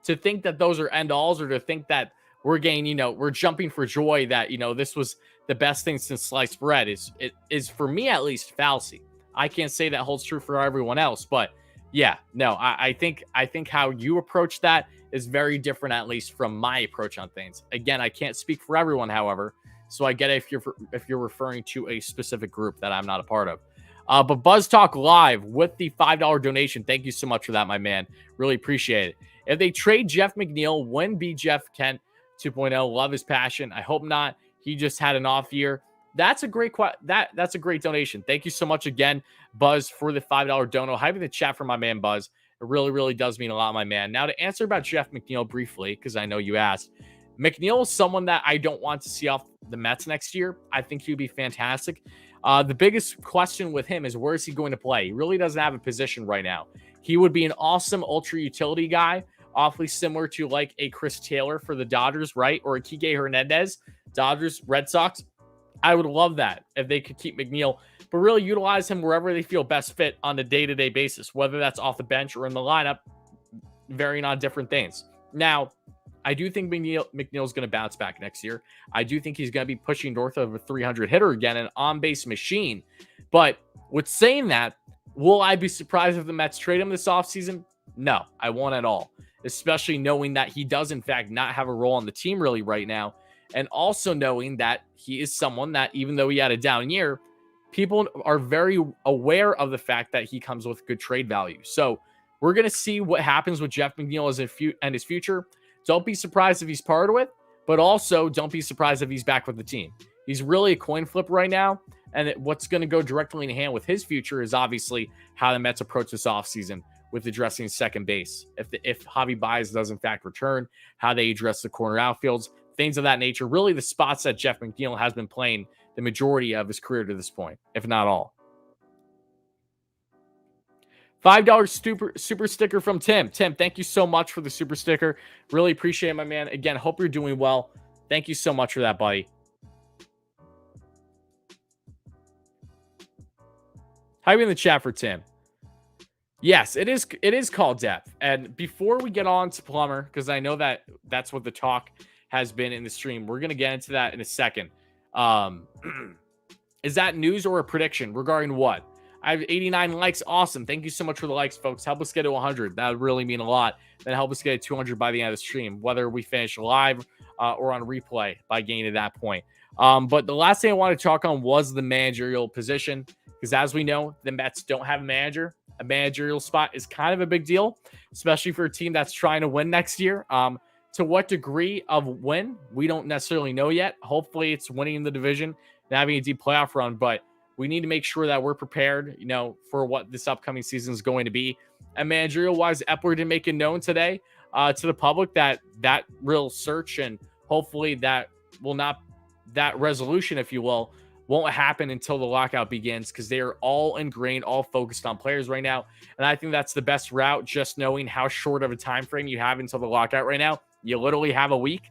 Speaker 2: To think that those are end-alls or to think that we're getting, we're jumping for joy that, this was the best thing since sliced bread is for me at least fallacy. I can't say that holds true for everyone else, but yeah, no, I think how you approach that is very different, at least from my approach on things. Again, I can't speak for everyone, however, so I get it if you're referring to a specific group that I'm not a part of. But Buzz Talk Live with the $5 donation. Thank you so much for that, my man. Really appreciate it. If they trade Jeff McNeil, when be Jeff Kent 2.0? Love his passion. I hope not. He just had an off year. That's a great that's a great donation. Thank you so much again, Buzz, for the $5 dono. Hyping the chat for my man Buzz. It really, really does mean a lot, my man. Now to answer about Jeff McNeil briefly, because I know you asked. McNeil is someone that I don't want to see off the Mets next year. I think he'd be fantastic. The biggest question with him is where is he going to play? He really doesn't have a position right now. He would be an awesome ultra utility guy, awfully similar to like a Chris Taylor for the Dodgers, right? Or a Kike Hernandez, Dodgers, Red Sox. I would love that if they could keep McNeil, but really utilize him wherever they feel best fit on a day-to-day basis, whether that's off the bench or in the lineup, varying on different things. Now, I do think McNeil's going to bounce back next year. I do think he's going to be pushing north of a 300 hitter again, an on-base machine. But with saying that, will I be surprised if the Mets trade him this offseason? No, I won't at all, especially knowing that he does, in fact, not have a role on the team really right now. and also knowing that he is someone that, even though he had a down year, people are very aware of the fact that he comes with good trade value. So we're going to see what happens with Jeff McNeil and his future. Don't be surprised if he's parted with, but also don't be surprised if he's back with the team. He's really a coin flip right now, and what's going to go directly in hand with his future is obviously how the Mets approach this offseason with addressing second base. If Javy Baez does in fact return, how they address the corner outfields, things of that nature. Really the spots that Jeff McNeil has been playing the majority of his career to this point, if not all. $5 super sticker from Tim. Tim, thank you so much for the super sticker. Really appreciate it, my man. Again, hope you're doing well. Thank you so much for that, buddy. How are you in the chat for Tim? Yes, it is called depth. And before we get on to Plummer, because I know that's what the talk has been in the stream, we're going to get into that in a second. Is that news or a prediction regarding what? I have 89 likes. Awesome. Thank you so much for the likes, folks. Help us get to 100. That would really mean a lot. Then help us get to 200 by the end of the stream, whether we finish live or on replay by getting to that point. But the last thing I wanted to talk on was the managerial position, because as we know, the Mets don't have a manager. A managerial spot is kind of a big deal, especially for a team that's trying to win next year. To what degree of win, we don't necessarily know yet. Hopefully it's winning the division and having a deep playoff run, but we need to make sure that we're prepared, for what this upcoming season is going to be. And managerial-wise, Epler did make it known today to the public that real search and hopefully that resolution, if you will, won't happen until the lockout begins, because they are all ingrained, all focused on players right now. And I think that's the best route, just knowing how short of a time frame you have until the lockout right now. You literally have a week.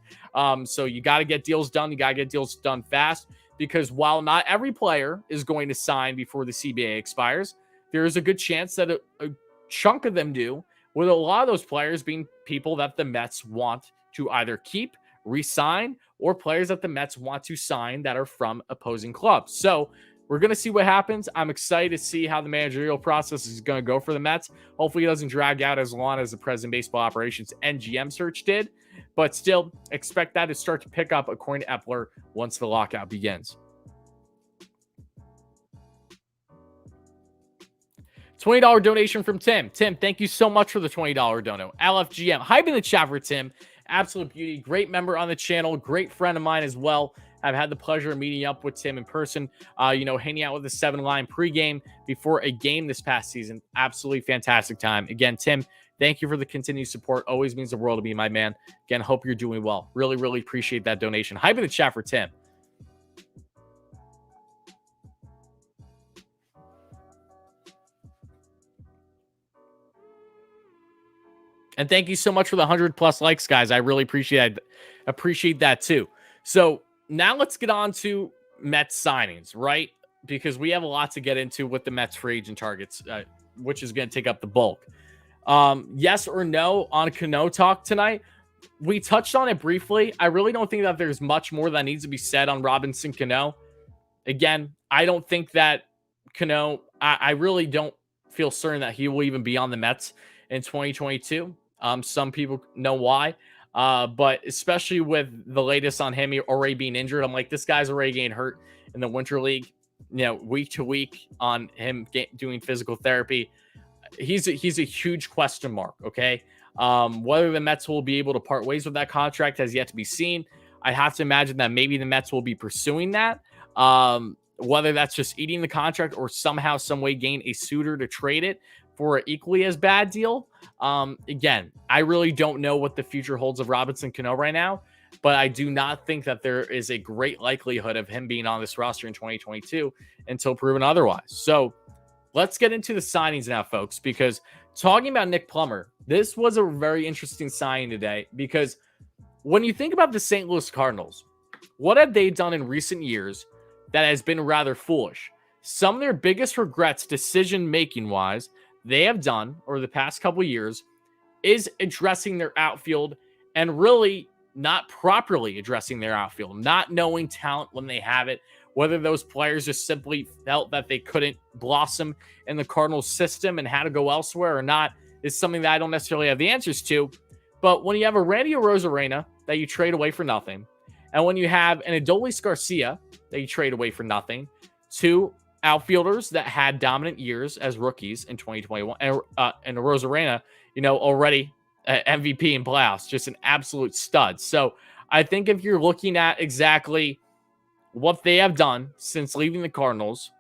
Speaker 2: So you got to get deals done. You got to get deals done fast, because while not every player is going to sign before the CBA expires, there is a good chance that a chunk of them do, with a lot of those players being people that the Mets want to either keep, re-sign, or players that the Mets want to sign that are from opposing clubs. So we're going to see what happens. I'm excited to see how the managerial process is going to go for the Mets. Hopefully it doesn't drag out as long as the president of baseball operations and GM search did, but still expect that to start to pick up, according to Epler, once the lockout begins. $20 donation from Tim. Tim, thank you so much for the $20 dono. LFGM, hype in the chat for Tim. Absolute beauty. Great member on the channel. Great friend of mine as well. I've had the pleasure of meeting up with Tim in person, hanging out with the 7-line pregame before a game this past season. Absolutely fantastic time. Again, Tim, thank you for the continued support. Always means the world to me, my man. Again, hope you're doing well. Really, really appreciate that donation. Hype in the chat for Tim. And thank you so much for the 100+ likes, guys. I really appreciate that too. So now let's get on to Mets signings, right? Because we have a lot to get into with the Mets free agent targets, which is going to take up the bulk. Yes or no on Cano talk tonight? We touched on it briefly. I really don't think that there's much more that needs to be said on Robinson Cano. Again, I don't think that Cano, I really don't feel certain that he will even be on the Mets in 2022. Some people know why. But especially with the latest on him already being injured, I'm like, this guy's already getting hurt in the Winter League, week to week on him doing physical therapy. He's a huge question mark, okay? Whether the Mets will be able to part ways with that contract has yet to be seen. I have to imagine that maybe the Mets will be pursuing that. Whether that's just eating the contract or somehow, some way gain a suitor to trade it for an equally as bad deal. Again, I really don't know what the future holds of Robinson Cano right now, but I do not think that there is a great likelihood of him being on this roster in 2022 until proven otherwise. So let's get into the signings now, folks, because talking about Nick Plummer, this was a very interesting signing today, because when you think about the St. Louis Cardinals, what have they done in recent years that has been rather foolish? Some of their biggest regrets, decision-making wise, they have done over the past couple of years is addressing their outfield, and really not properly addressing their outfield, not knowing talent when they have it, whether those players just simply felt that they couldn't blossom in the Cardinals system and had to go elsewhere or not is something that I don't necessarily have the answers to. But when you have a Randy Arozarena that you trade away for nothing, And when you have an Adolis Garcia that you trade away for nothing, 2 outfielders that had dominant years as rookies in 2021, and Rosarena, already MVP in playoffs, just an absolute stud. So I think if you're looking at exactly what they have done since leaving the Cardinals,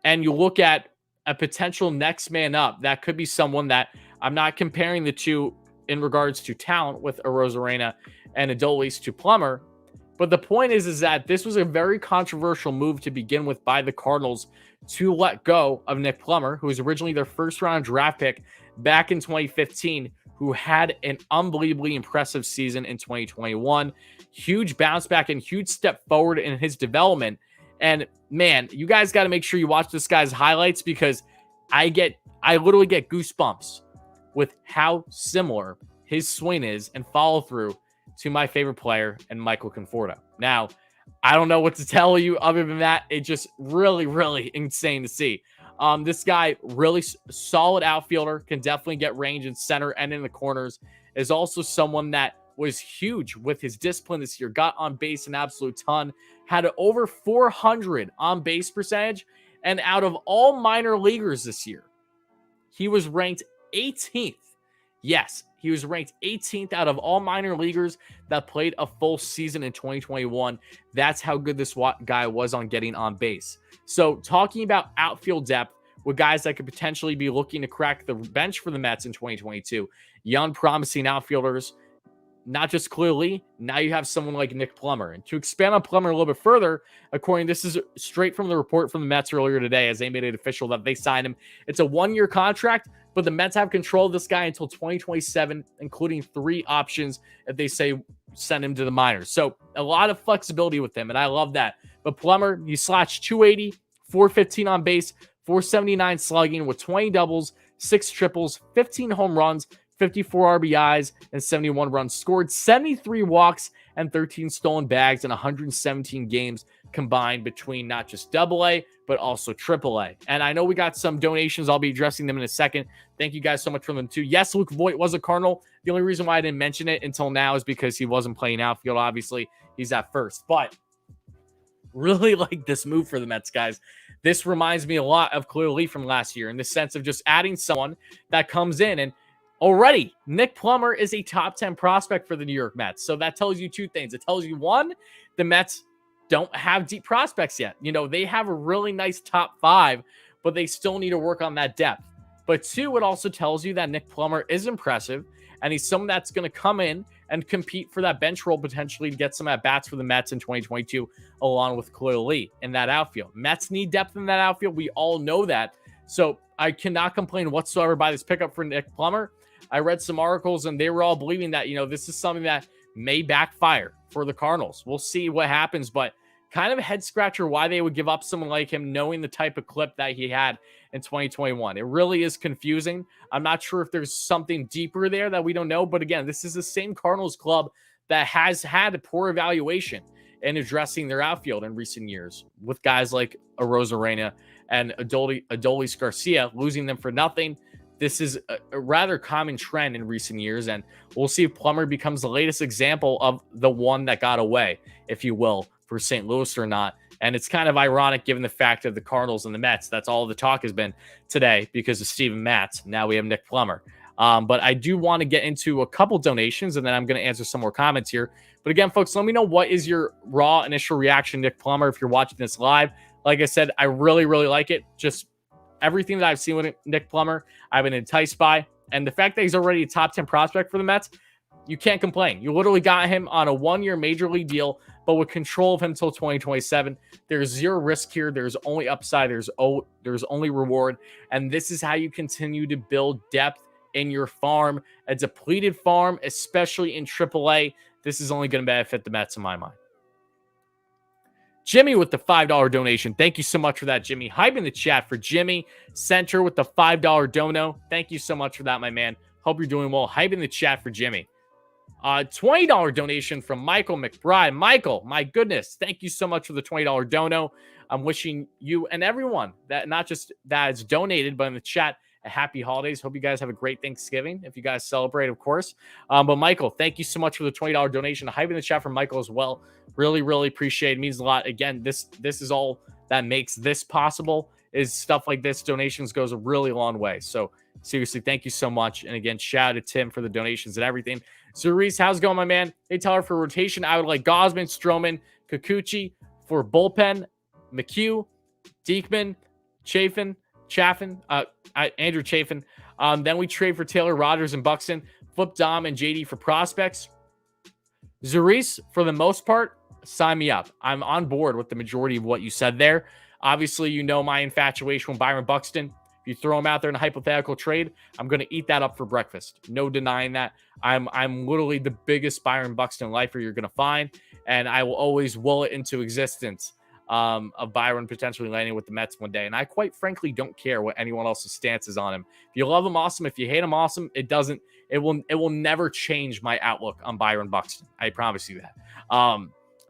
Speaker 2: and you look at a potential next man up, that could be someone that I'm not comparing the two in regards to talent with Rosarena and Adolis to Plummer. But the point is that this was a very controversial move to begin with by the Cardinals to let go of Nick Plummer, who was originally their first-round draft pick back in 2015, who had an unbelievably impressive season in 2021. Huge bounce back and huge step forward in his development. And man, you guys got to make sure you watch this guy's highlights, because I literally get goosebumps with how similar his swing is and follow through to my favorite player, and Michael Conforto. Now, I don't know what to tell you other than that. It's just really, really insane to see. This guy, really solid outfielder, can definitely get range in center and in the corners, is also someone that was huge with his discipline this year, got on base an absolute ton, had over 400 on base percentage, and out of all minor leaguers this year, he was ranked 18th. Yes, he was ranked 18th out of all minor leaguers that played a full season in 2021. That's how good this guy was on getting on base. So talking about outfield depth with guys that could potentially be looking to crack the bench for the Mets in 2022, young promising outfielders, not just clearly, now you have someone like Nick Plummer. And to expand on Plummer a little bit further, this is straight from the report from the Mets earlier today, as they made it official that they signed him. It's a 1-year contract, but the Mets have control of this guy until 2027, including 3 options if they send him to the minors. So a lot of flexibility with him, and I love that. But Plummer, you slash 280, 415 on base, 479 slugging with 20 doubles, 6 triples, 15 home runs, 54 RBIs, and 71 runs scored, 73 walks, and 13 stolen bags in 117 games combined between not just AA, but also AAA. And I know we got some donations. I'll be addressing them in a second. Thank you guys so much for them too. Yes, Luke Voigt was a Cardinal. The only reason why I didn't mention it until now is because he wasn't playing outfield. Obviously, he's at first. But really like this move for the Mets, guys. This reminds me a lot of Clear Lee from last year in the sense of just adding someone that comes in. And already, Nick Plummer is a top 10 prospect for the New York Mets. So that tells you 2 things. It tells you, 1, the Mets don't have deep prospects yet. They have a really nice top 5, but they still need to work on that depth. But 2, it also tells you that Nick Plummer is impressive, and he's someone that's going to come in and compete for that bench role potentially to get some at-bats for the Mets in 2022, along with Khalil Lee in that outfield. Mets need depth in that outfield. We all know that. So I cannot complain whatsoever by this pickup for Nick Plummer. I read some articles, and they were all believing that, this is something that may backfire for the Cardinals. We'll see what happens, but kind of a head scratcher why they would give up someone like him, knowing the type of clip that he had in 2021. It really is confusing. I'm not sure if there's something deeper there that we don't know, but again, this is the same Cardinals club that has had a poor evaluation in addressing their outfield in recent years with guys like Rosarena and Adolis Garcia, losing them for nothing. This is a rather common trend in recent years, and we'll see if Plummer becomes the latest example of the one that got away, if you will, for St. Louis or not. And it's kind of ironic given the fact of the Cardinals and the Mets. That's all the talk has been today because of Steven Matz. Now we have Nick Plummer. But I do want to get into a couple donations, and then I'm going to answer some more comments here. But again, folks, let me know what is your raw initial reaction to Nick Plummer if you're watching this live. Like I said, I really, really like it. Just everything that I've seen with Nick Plummer, I've been enticed by. And the fact that he's already a top 10 prospect for the Mets, you can't complain. You literally got him on a 1-year major league deal, but with control of him until 2027. There's zero risk here. There's only upside. There's only reward. And this is how you continue to build depth in your farm. A depleted farm, especially in AAA, this is only going to benefit the Mets in my mind. Jimmy with the $5 donation. Thank you so much for that, Jimmy. Hype in the chat for Jimmy Center with the $5 dono. Thank you so much for that, my man. Hope you're doing well. Hype in the chat for Jimmy. $20 donation from Michael McBride. Michael, my goodness, thank you so much for the $20 dono. I'm wishing you and everyone that not just that is donated, but in the chat, a happy holidays. Hope you guys have a great Thanksgiving if you guys celebrate, of course. But Michael, thank you so much for the $20 donation. Hype in the chat for Michael as well. Really, really appreciate it. It means a lot. Again, this is all that makes this possible, is stuff like this. Donations goes a really long way. So seriously, thank you so much. And again, shout out to Tim for the donations and everything. So Reese, how's it going, my man? Hey, Tyler, for rotation, I would like Gausman, Stroman, Kikuchi. For bullpen, McHugh, Diekman, Andrew Chafin. Then we trade for Taylor, Rogers, and Buxton. Flip Dom and JD for prospects. Zarice, for the most part, sign me up. I'm on board with the majority of what you said there. Obviously, you know my infatuation with Byron Buxton. If you throw him out there in a hypothetical trade, I'm going to eat that up for breakfast. No denying that. I'm literally the biggest Byron Buxton lifer you're going to find, and I will always will it into existence of Byron potentially landing with the Mets one day. And I quite frankly don't care what anyone else's stance is on him. If you love him, awesome. If you hate him, awesome. It will never change my outlook on Byron Buxton. I promise you that.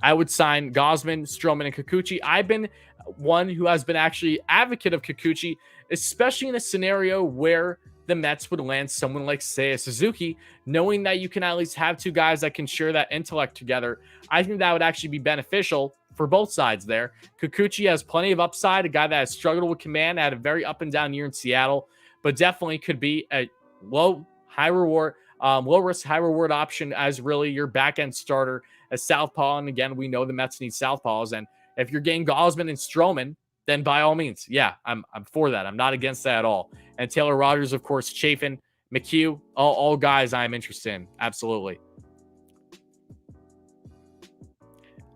Speaker 2: I would sign Gausman, Stroman, and Kikuchi. I've been one who has been actually advocate of Kikuchi, especially in a scenario where the Mets would land someone like, say, a Suzuki, knowing that you can at least have two guys that can share that intellect together. I think that would actually be beneficial for both sides there. Kikuchi has plenty of upside, a guy that has struggled with command, had a very up and down year in Seattle, but definitely could be a low risk, high reward option as really your back end starter as southpaw. And again, we know the Mets need southpaws, and if you're getting Gausman and Stroman, then by all means, yeah, I'm for that. I'm not against that at all. And Taylor, Rogers, of course, Chafin, McHugh, all guys I'm interested in. Absolutely.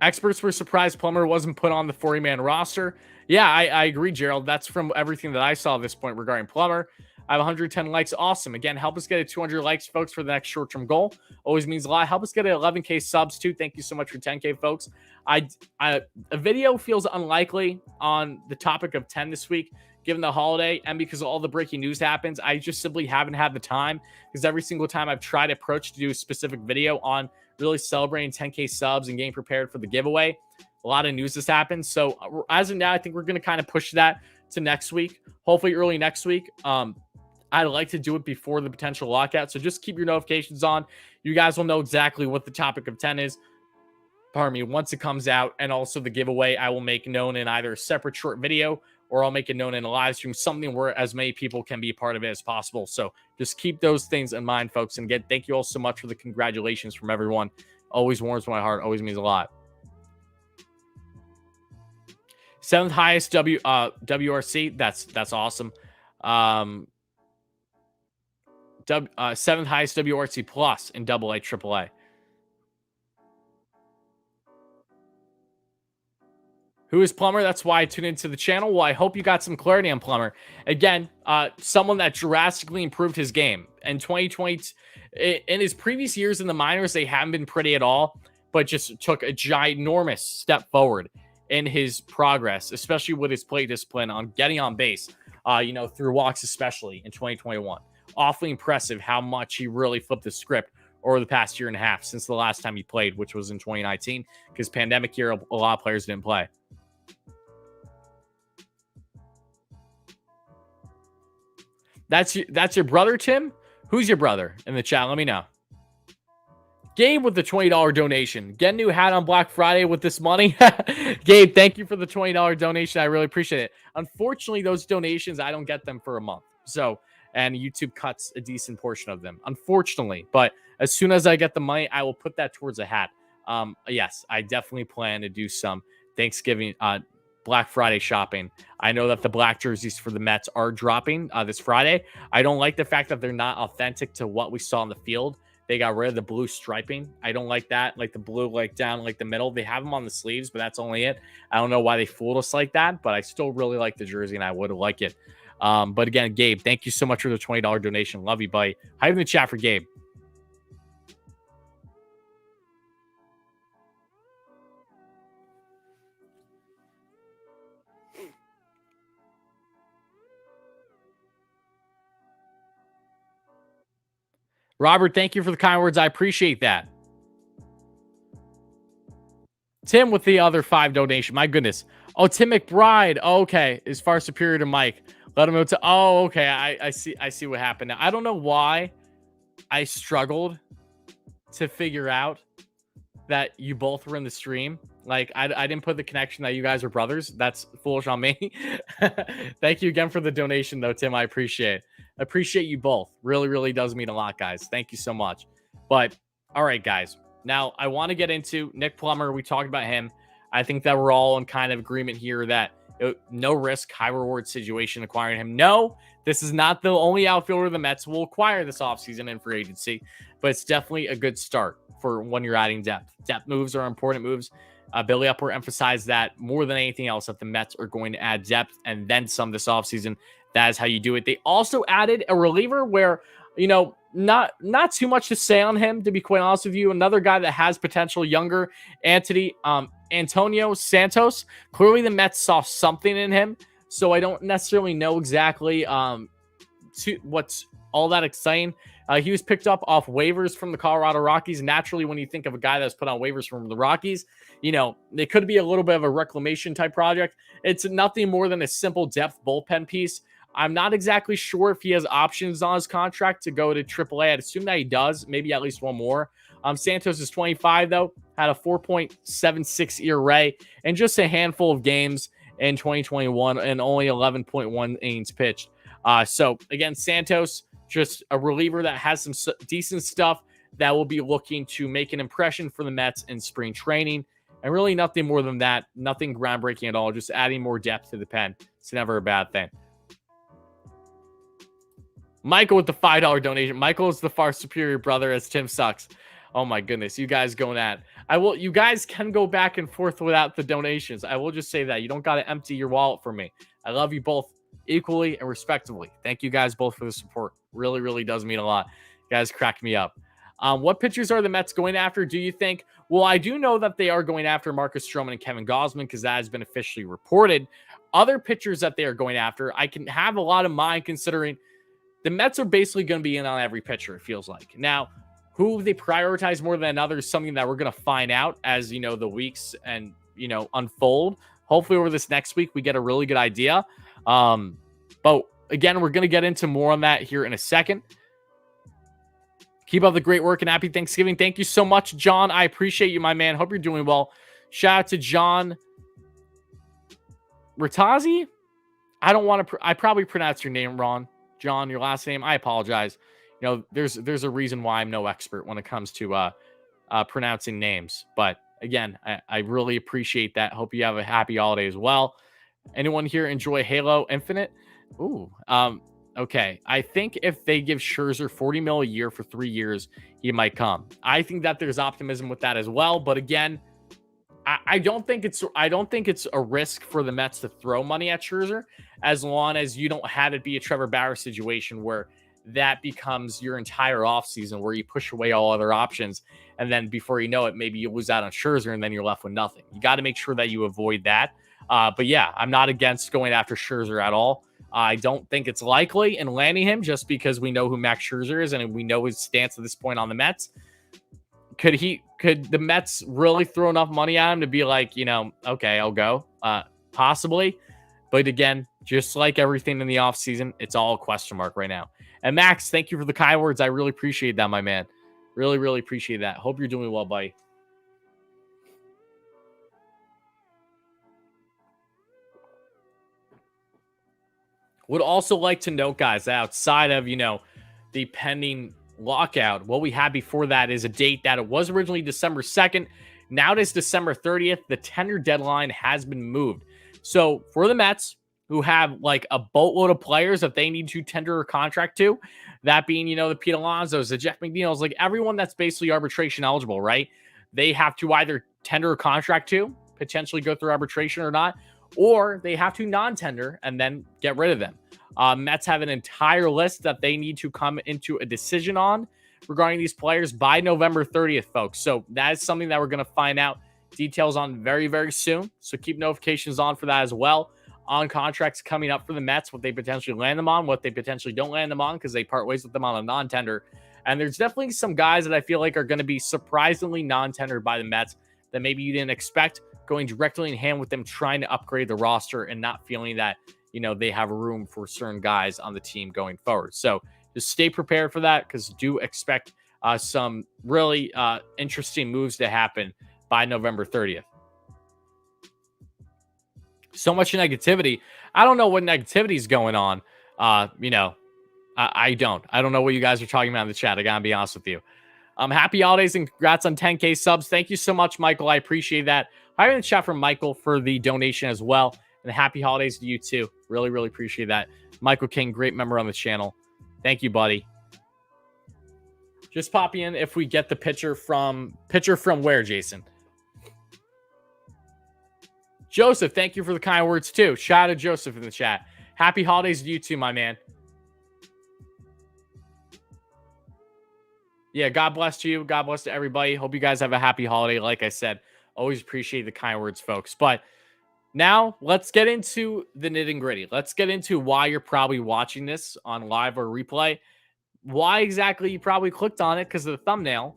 Speaker 2: Experts were surprised Plummer wasn't put on the 40-man roster. Yeah, I agree, Gerald. That's from everything that I saw at this point regarding Plummer. I have 110 likes. Awesome. Again, help us get a 200 likes, folks, for the next short-term goal. Always means a lot. Help us get 11K subs, too. Thank you so much for 10K, folks. A video feels unlikely on the topic of 10 this week, given the holiday, and because all the breaking news happens. I just simply haven't had the time, because every single time I've tried to approach to do a specific video on really celebrating 10K subs and getting prepared for the giveaway, a lot of news has happened. So as of now, I think we're going to kind of push that to next week, hopefully early next week. I'd like to do it before the potential lockout, so just keep your notifications on. You guys will know exactly what the topic of 10 is, once it comes out. And also the giveaway I will make known in either a separate short video, or I'll make it known in a live stream, something where as many people can be a part of it as possible. So just keep those things in mind, folks. And again, thank you all so much for the congratulations from everyone. Always warms my heart, always means a lot. 7th highest WRC. That's awesome. 7th highest WRC plus in AA, AAA. Who is Plummer? That's why I tuned into the channel. Well, I hope you got some clarity on Plummer. Again, someone that drastically improved his game. In 2020, in his previous years in the minors, they haven't been pretty at all, but just took a ginormous step forward in his progress, especially with his play discipline on getting on base, through walks, especially in 2021. Awfully impressive how much he really flipped the script over the past year and a half since the last time he played, which was in 2019, because pandemic year, a lot of players didn't play. That's your brother, Tim? Who's your brother in the chat? Let me know. Gabe with the $20 donation. Get a new hat on Black Friday with this money. Gabe, thank you for the $20 donation. I really appreciate it. Unfortunately, those donations, I don't get them for a month. And YouTube cuts a decent portion of them, unfortunately. But as soon as I get the money, I will put that towards a hat. Yes, I definitely plan to do some Thanksgiving, Black Friday shopping. I know that the black jerseys for the Mets are dropping this Friday. I don't like the fact that they're not authentic to what we saw in the field. They got rid of the blue striping. I don't like that. Like the blue, down the middle. They have them on the sleeves, but that's only it. I don't know why they fooled us like that, but I still really like the jersey and I would like it. But again, Gabe, thank you so much for the $20 donation. Love you, buddy. Hype in the chat for Gabe. Robert, thank you for the kind words. I appreciate that. Tim with the other 5 donation. My goodness. Oh, Tim McBride. Oh, okay. Is far superior to Mike. Let him know to. Oh, okay. I see. I see what happened now. I don't know why I struggled to figure out that you both were in the stream. Like, I didn't put the connection that you guys are brothers. That's foolish on me. Thank you again for the donation, though, Tim. I appreciate it. Appreciate you both. Really, really does mean a lot, guys. Thank you so much. But, all right, guys. Now, I want to get into Nick Plummer. We talked about him. I think that we're all in kind of agreement here that no risk, high reward situation acquiring him. No, this is not the only outfielder the Mets will acquire this offseason in free agency, but it's definitely a good start for when you're adding depth. Depth moves are important moves. Billy Upper emphasized that more than anything else, that the Mets are going to add depth and then some this offseason. That is how you do it. They also added a reliever where, not too much to say on him, to be quite honest with you. Another guy that has potential, younger Antonio Santos. Clearly the Mets saw something in him, so I don't necessarily know exactly what's all that exciting. He was picked up off waivers from the Colorado Rockies. Naturally, when you think of a guy that's put on waivers from the Rockies, it could be a little bit of a reclamation type project. It's nothing more than a simple depth bullpen piece. I'm not exactly sure if he has options on his contract to go to AAA. I'd assume that he does, maybe at least one more. Santos is 25, though, had a 4.76 ERA and just a handful of games in 2021 and only 11.1 innings pitched. So, again, Santos, just a reliever that has some decent stuff that will be looking to make an impression for the Mets in spring training. And really nothing more than that, nothing groundbreaking at all, just adding more depth to the pen. It's never a bad thing. Michael with the $5 donation. Michael is the far superior brother as Tim sucks. Oh my goodness, you guys going at. You guys can go back and forth without the donations. I will just say that you don't got to empty your wallet for me. I love you both equally and respectively. Thank you guys both for the support. Really, really does mean a lot. You guys crack me up. What pitchers are the Mets going after, do you think? Well, I do know that they are going after Marcus Stroman and Kevin Gausman because that has been officially reported. Other pitchers that they are going after, I can have a lot of mind considering the Mets are basically going to be in on every pitcher, it feels like. Now, who they prioritize more than another is something that we're going to find out as, the weeks and, unfold. Hopefully over this next week, we get a really good idea. But again, we're going to get into more on that here in a second. Keep up the great work and happy Thanksgiving. Thank you so much, John. I appreciate you, my man. Hope you're doing well. Shout out to John Ratazi. I probably pronounced your name wrong. John, your last name, I apologize. There's a reason why I'm no expert when it comes to pronouncing names. But again, I really appreciate that. Hope you have a happy holiday as well. Anyone here enjoy Halo Infinite? Ooh, okay. I think if they give Scherzer $40 million a year for 3 years, he might come. I think that there's optimism with that as well. But again, I don't think it's a risk for the Mets to throw money at Scherzer as long as you don't have it be a Trevor Bauer situation where that becomes your entire offseason where you push away all other options. And then before you know it, maybe you lose out on Scherzer and then you're left with nothing. You got to make sure that you avoid that. But yeah, I'm not against going after Scherzer at all. I don't think it's likely in landing him just because we know who Max Scherzer is and we know his stance at this point on the Mets. Could the Mets really throw enough money at him to be like, okay, I'll go? Possibly. But again, just like everything in the offseason, it's all a question mark right now. And Max, thank you for the kind words. I really appreciate that, my man. Really, really appreciate that. Hope you're doing well, buddy. Would also like to note, guys, that outside of, the pending lockout, what we had before that is a date that it was originally December 2nd. Now it is December 30th. The tender deadline has been moved. So for the Mets, who have like a boatload of players that they need to tender a contract to, that being, the Pete Alonsos, the Jeff McNeills, like everyone that's basically arbitration eligible, right? They have to either tender a contract to, potentially go through arbitration or not, or they have to non-tender and then get rid of them. Mets have an entire list that they need to come into a decision on regarding these players by November 30th, folks. So that is something that we're going to find out details on very, very soon. So keep notifications on for that as well. On contracts coming up for the Mets, what they potentially land them on, what they potentially don't land them on because they part ways with them on a non-tender. And there's definitely some guys that I feel like are going to be surprisingly non-tendered by the Mets that maybe you didn't expect, going directly in hand with them trying to upgrade the roster and not feeling that, they have room for certain guys on the team going forward. So just stay prepared for that, because do expect some really interesting moves to happen by November 30th. So much negativity. I don't know what negativity is going on. I don't know what you guys are talking about in the chat. I gotta be honest with you. Happy holidays and congrats on 10K subs. Thank you so much, Michael. I appreciate that. Hi in the chat from Michael for the donation as well. And happy holidays to you too. Really, really appreciate that. Michael King, great member on the channel. Thank you, buddy. Just pop in if we get the picture from where, Jason? Joseph, thank you for the kind words too. Shout out to Joseph in the chat. Happy holidays to you too, my man. Yeah, God bless to you. God bless to everybody. Hope you guys have a happy holiday. Like I said, always appreciate the kind words, folks. But now let's get into the nitty gritty. Let's get into why you're probably watching this on live or replay. Why exactly you probably clicked on it because of the thumbnail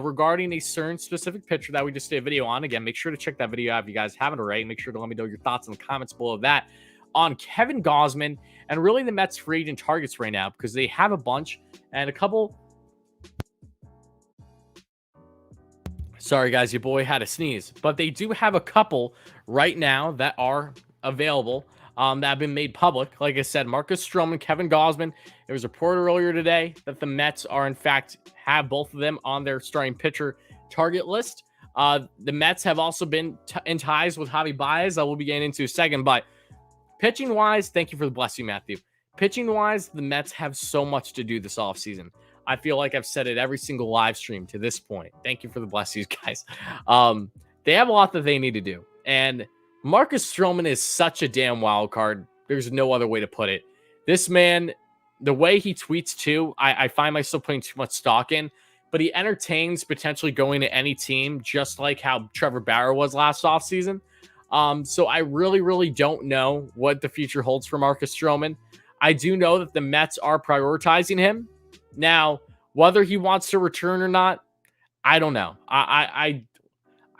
Speaker 2: regarding a certain specific picture that we just did a video on. Again, make sure to check that video out if you guys haven't already. Make sure to let me know your thoughts in the comments below that on Kevin Gausman and really the Mets free agent targets right now, because they have a bunch and a couple. Sorry, guys, your boy had a sneeze. But they do have a couple right now that are available that have been made public. Like I said, Marcus Stroman, Kevin Gausman. There was a report earlier today that the Mets are, in fact, have both of them on their starting pitcher target list. The Mets have also been in ties with Javy Baez. I will be getting into in a second. But pitching-wise, thank you for the blessing, Matthew. Pitching-wise, the Mets have so much to do this offseason. I feel like I've said it every single live stream to this point. Thank you for the blessings, guys. They have a lot that they need to do. And Marcus Stroman is such a damn wild card. There's no other way to put it. This man, the way he tweets too, I find myself putting too much stock in, but he entertains potentially going to any team, just like how Trevor Bauer was last offseason. So I really, really don't know what the future holds for Marcus Stroman. I do know that the Mets are prioritizing him. Now, whether he wants to return or not, I don't know. I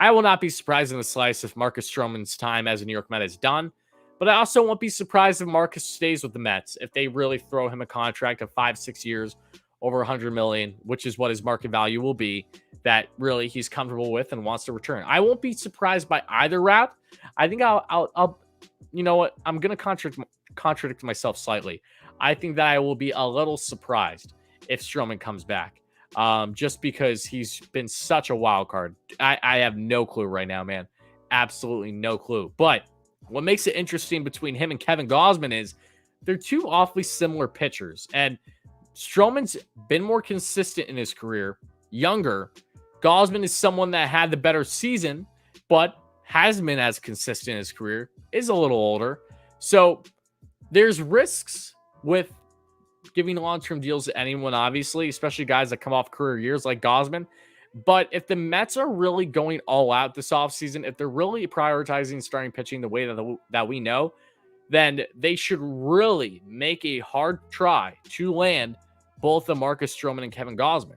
Speaker 2: will not be surprised in the slice if Marcus Stroman's time as a New York Met is done. But I also won't be surprised if Marcus stays with the Mets, if they really throw him a contract of 5-6 years, over $100 million, which is what his market value will be, that really he's comfortable with and wants to return. I won't be surprised by either route. I think I'll you know what? I'm going to contradict myself slightly. I think that I will be a little surprised if Stroman comes back, just because he's been such a wild card. I have no clue right now, man. Absolutely no clue. But what makes it interesting between him and Kevin Gausman is they're two awfully similar pitchers. And Stroman's been more consistent in his career, younger. Gausman is someone that had the better season, but hasn't been as consistent in his career, is a little older. So there's risks with giving long-term deals to anyone, obviously, especially guys that come off career years like Gausman. But if the Mets are really going all out this offseason, if they're really prioritizing starting pitching the way that we know, then they should really make a hard try to land both the Marcus Stroman and Kevin Gausman.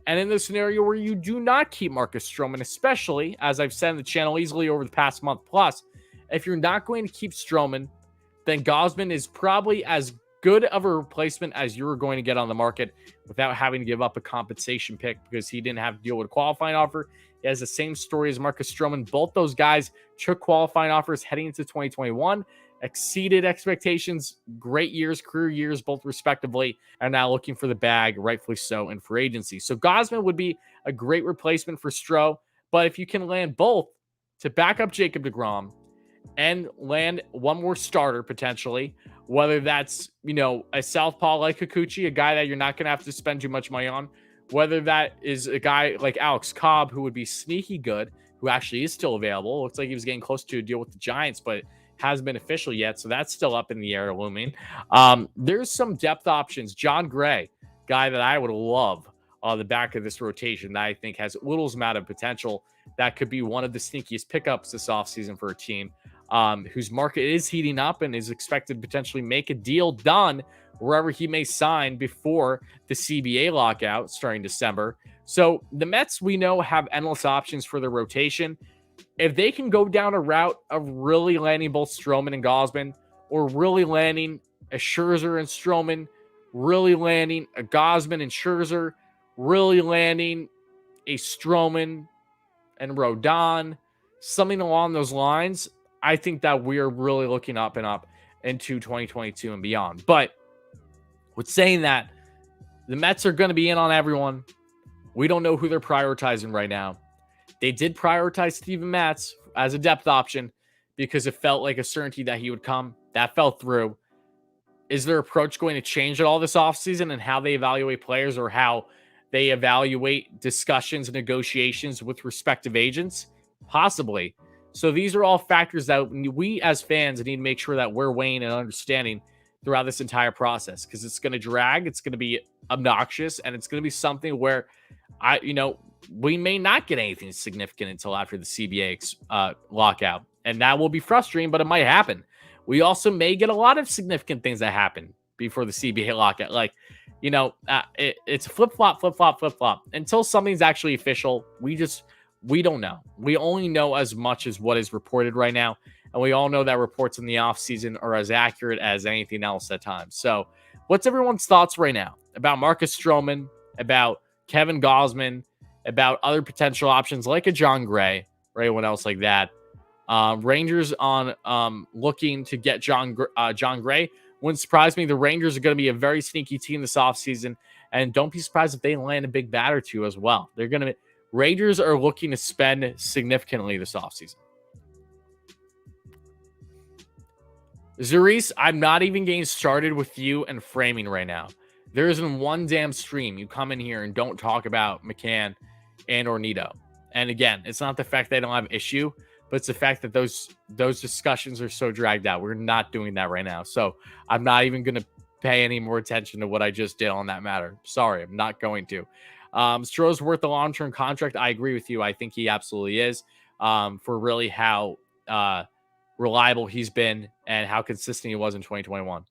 Speaker 2: And in the scenario where you do not keep Marcus Stroman, especially, as I've said in the channel easily over the past month plus, if you're not going to keep Stroman, then Gausman is probably as good of a replacement as you're going to get on the market without having to give up a compensation pick, because he didn't have to deal with a qualifying offer. He has the same story as Marcus Stroman. Both those guys took qualifying offers heading into 2021, exceeded expectations, great years, career years, both respectively, and now looking for the bag, rightfully so, in free agency. So Gausman would be a great replacement for Stro, but if you can land both to back up Jacob deGrom and land one more starter potentially, whether that's, a southpaw like Kikuchi, a guy that you're not going to have to spend too much money on, whether that is a guy like Alex Cobb, who would be sneaky good, who actually is still available. Looks like he was getting close to a deal with the Giants, but hasn't been official yet, so that's still up in the air looming. There's some depth options. John Gray, guy that I would love on the back of this rotation that I think has little amount of potential. That could be one of the sneakiest pickups this offseason for a team whose market is heating up and is expected to potentially make a deal done wherever he may sign before the CBA lockout starting December. So the Mets, we know, have endless options for their rotation. If they can go down a route of really landing both Stroman and Gausman, or really landing a Scherzer and Stroman, really landing a Gausman and Scherzer, really landing a Stroman and Rodon, something along those lines, I think that we're really looking up and up into 2022 and beyond. But with saying that, the Mets are going to be in on everyone. We don't know who they're prioritizing right now. They did prioritize Steven Matz as a depth option because it felt like a certainty that he would come. That fell through. Is their approach going to change at all this offseason and how they evaluate players or how they evaluate discussions and negotiations with respective agents? Possibly. So these are all factors that we as fans need to make sure that we're weighing and understanding throughout this entire process, because it's going to drag, it's going to be obnoxious, and it's going to be something where we may not get anything significant until after the CBA lockout, and that will be frustrating, but it might happen. We also may get a lot of significant things that happen before the CBA lockout. It's flip-flop until something's actually official. We don't know. We only know as much as what is reported right now. And we all know that reports in the offseason are as accurate as anything else at times. So what's everyone's thoughts right now about Marcus Stroman, about Kevin Gausman, about other potential options like a John Gray or anyone else like that? Rangers on looking to get John Gray. Wouldn't surprise me. The Rangers are going to be a very sneaky team this offseason. And don't be surprised if they land a big bat or two as well. Rangers are looking to spend significantly this offseason. Zurice, I'm not even getting started with you and framing right now. There isn't one damn stream you come in here and don't talk about McCann and or Nito. And again, it's not the fact they don't have issue, but it's the fact that those discussions are so dragged out. We're not doing that right now. So I'm not even going to pay any more attention to what I just did on that matter. Sorry, I'm not going to. Stroh's worth a long-term contract. I agree with you. I think he absolutely is, for really how reliable he's been and how consistent he was in 2021.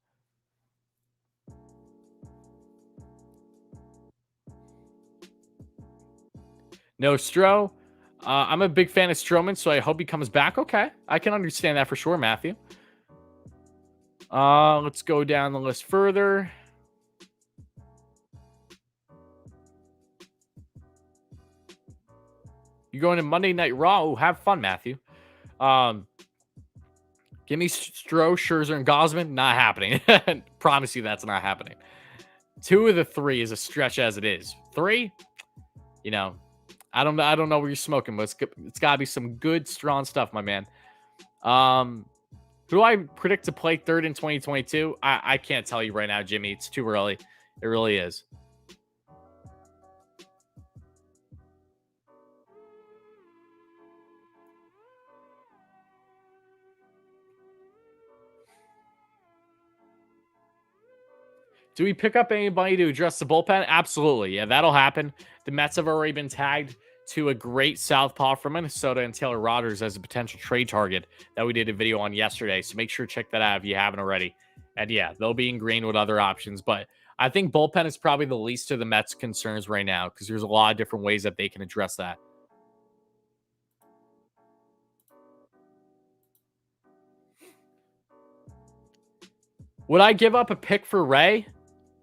Speaker 2: No Stroh. I'm a big fan of Stroman, so I hope he comes back. Okay, I can understand that for sure, Matthew. Let's go down the list further. You're going to Monday Night Raw. Oh, have fun, Matthew. Give me Stroh, Scherzer, and Gausman. Not happening. Promise you that's not happening. 2 of the 3 is a stretch as it is. 3, I don't know where you're smoking, but it's got to be some good, strong stuff, my man. Who do I predict to play third in 2022? I can't tell you right now, Jimmy. It's too early. It really is. Do we pick up anybody to address the bullpen? Absolutely. Yeah, that'll happen. The Mets have already been tagged to a great southpaw from Minnesota and Taylor Rodgers as a potential trade target that we did a video on yesterday. So make sure to check that out if you haven't already. And yeah, they'll be ingrained with other options. But I think bullpen is probably the least of the Mets' concerns right now because there's a lot of different ways that they can address that. Would I give up a pick for Ray?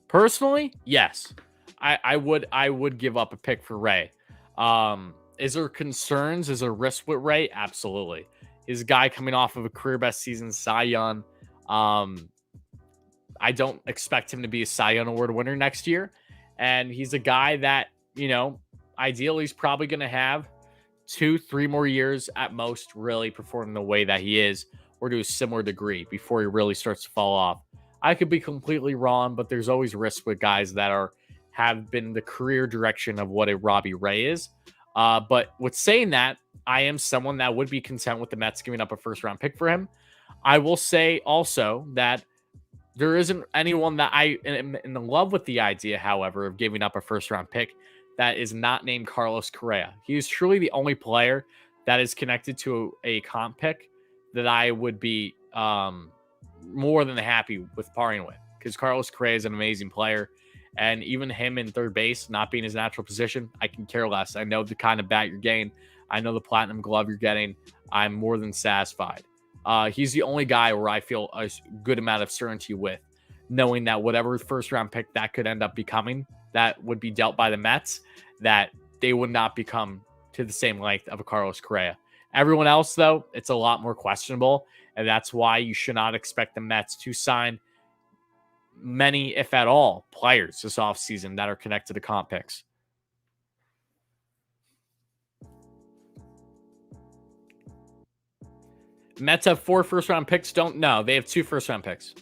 Speaker 2: Personally, yes. I would give up a pick for Ray. Is there concerns? Is there risk with Ray? Absolutely. He's a guy coming off of a career best season, Cy Young. I don't expect him to be a Cy Young Award winner next year. And he's a guy that, ideally he's probably going to have 2-3 more years at most really performing the way that he is or to a similar degree before he really starts to fall off. I could be completely wrong, but there's always risk with guys that have been the career direction of what a Robbie Ray is. But with saying that, I am someone that would be content with the Mets giving up a first-round pick for him. I will say also that there isn't anyone that I am in love with the idea, however, of giving up a first-round pick that is not named Carlos Correa. He is truly the only player that is connected to a comp pick that I would be more than happy with parting with, because Carlos Correa is an amazing player. And even him in third base, not being his natural position, I can care less. I know the kind of bat you're getting. I know the platinum glove you're getting. I'm more than satisfied. He's the only guy where I feel a good amount of certainty with, knowing that whatever first round pick that could end up becoming, that would be dealt by the Mets, that they would not become to the same length of a Carlos Correa. Everyone else, though, it's a lot more questionable, and that's why you should not expect the Mets to sign many, if at all, players this offseason that are connected to comp picks. Mets have 4 first-round picks. Don't know. They have 2 first-round picks.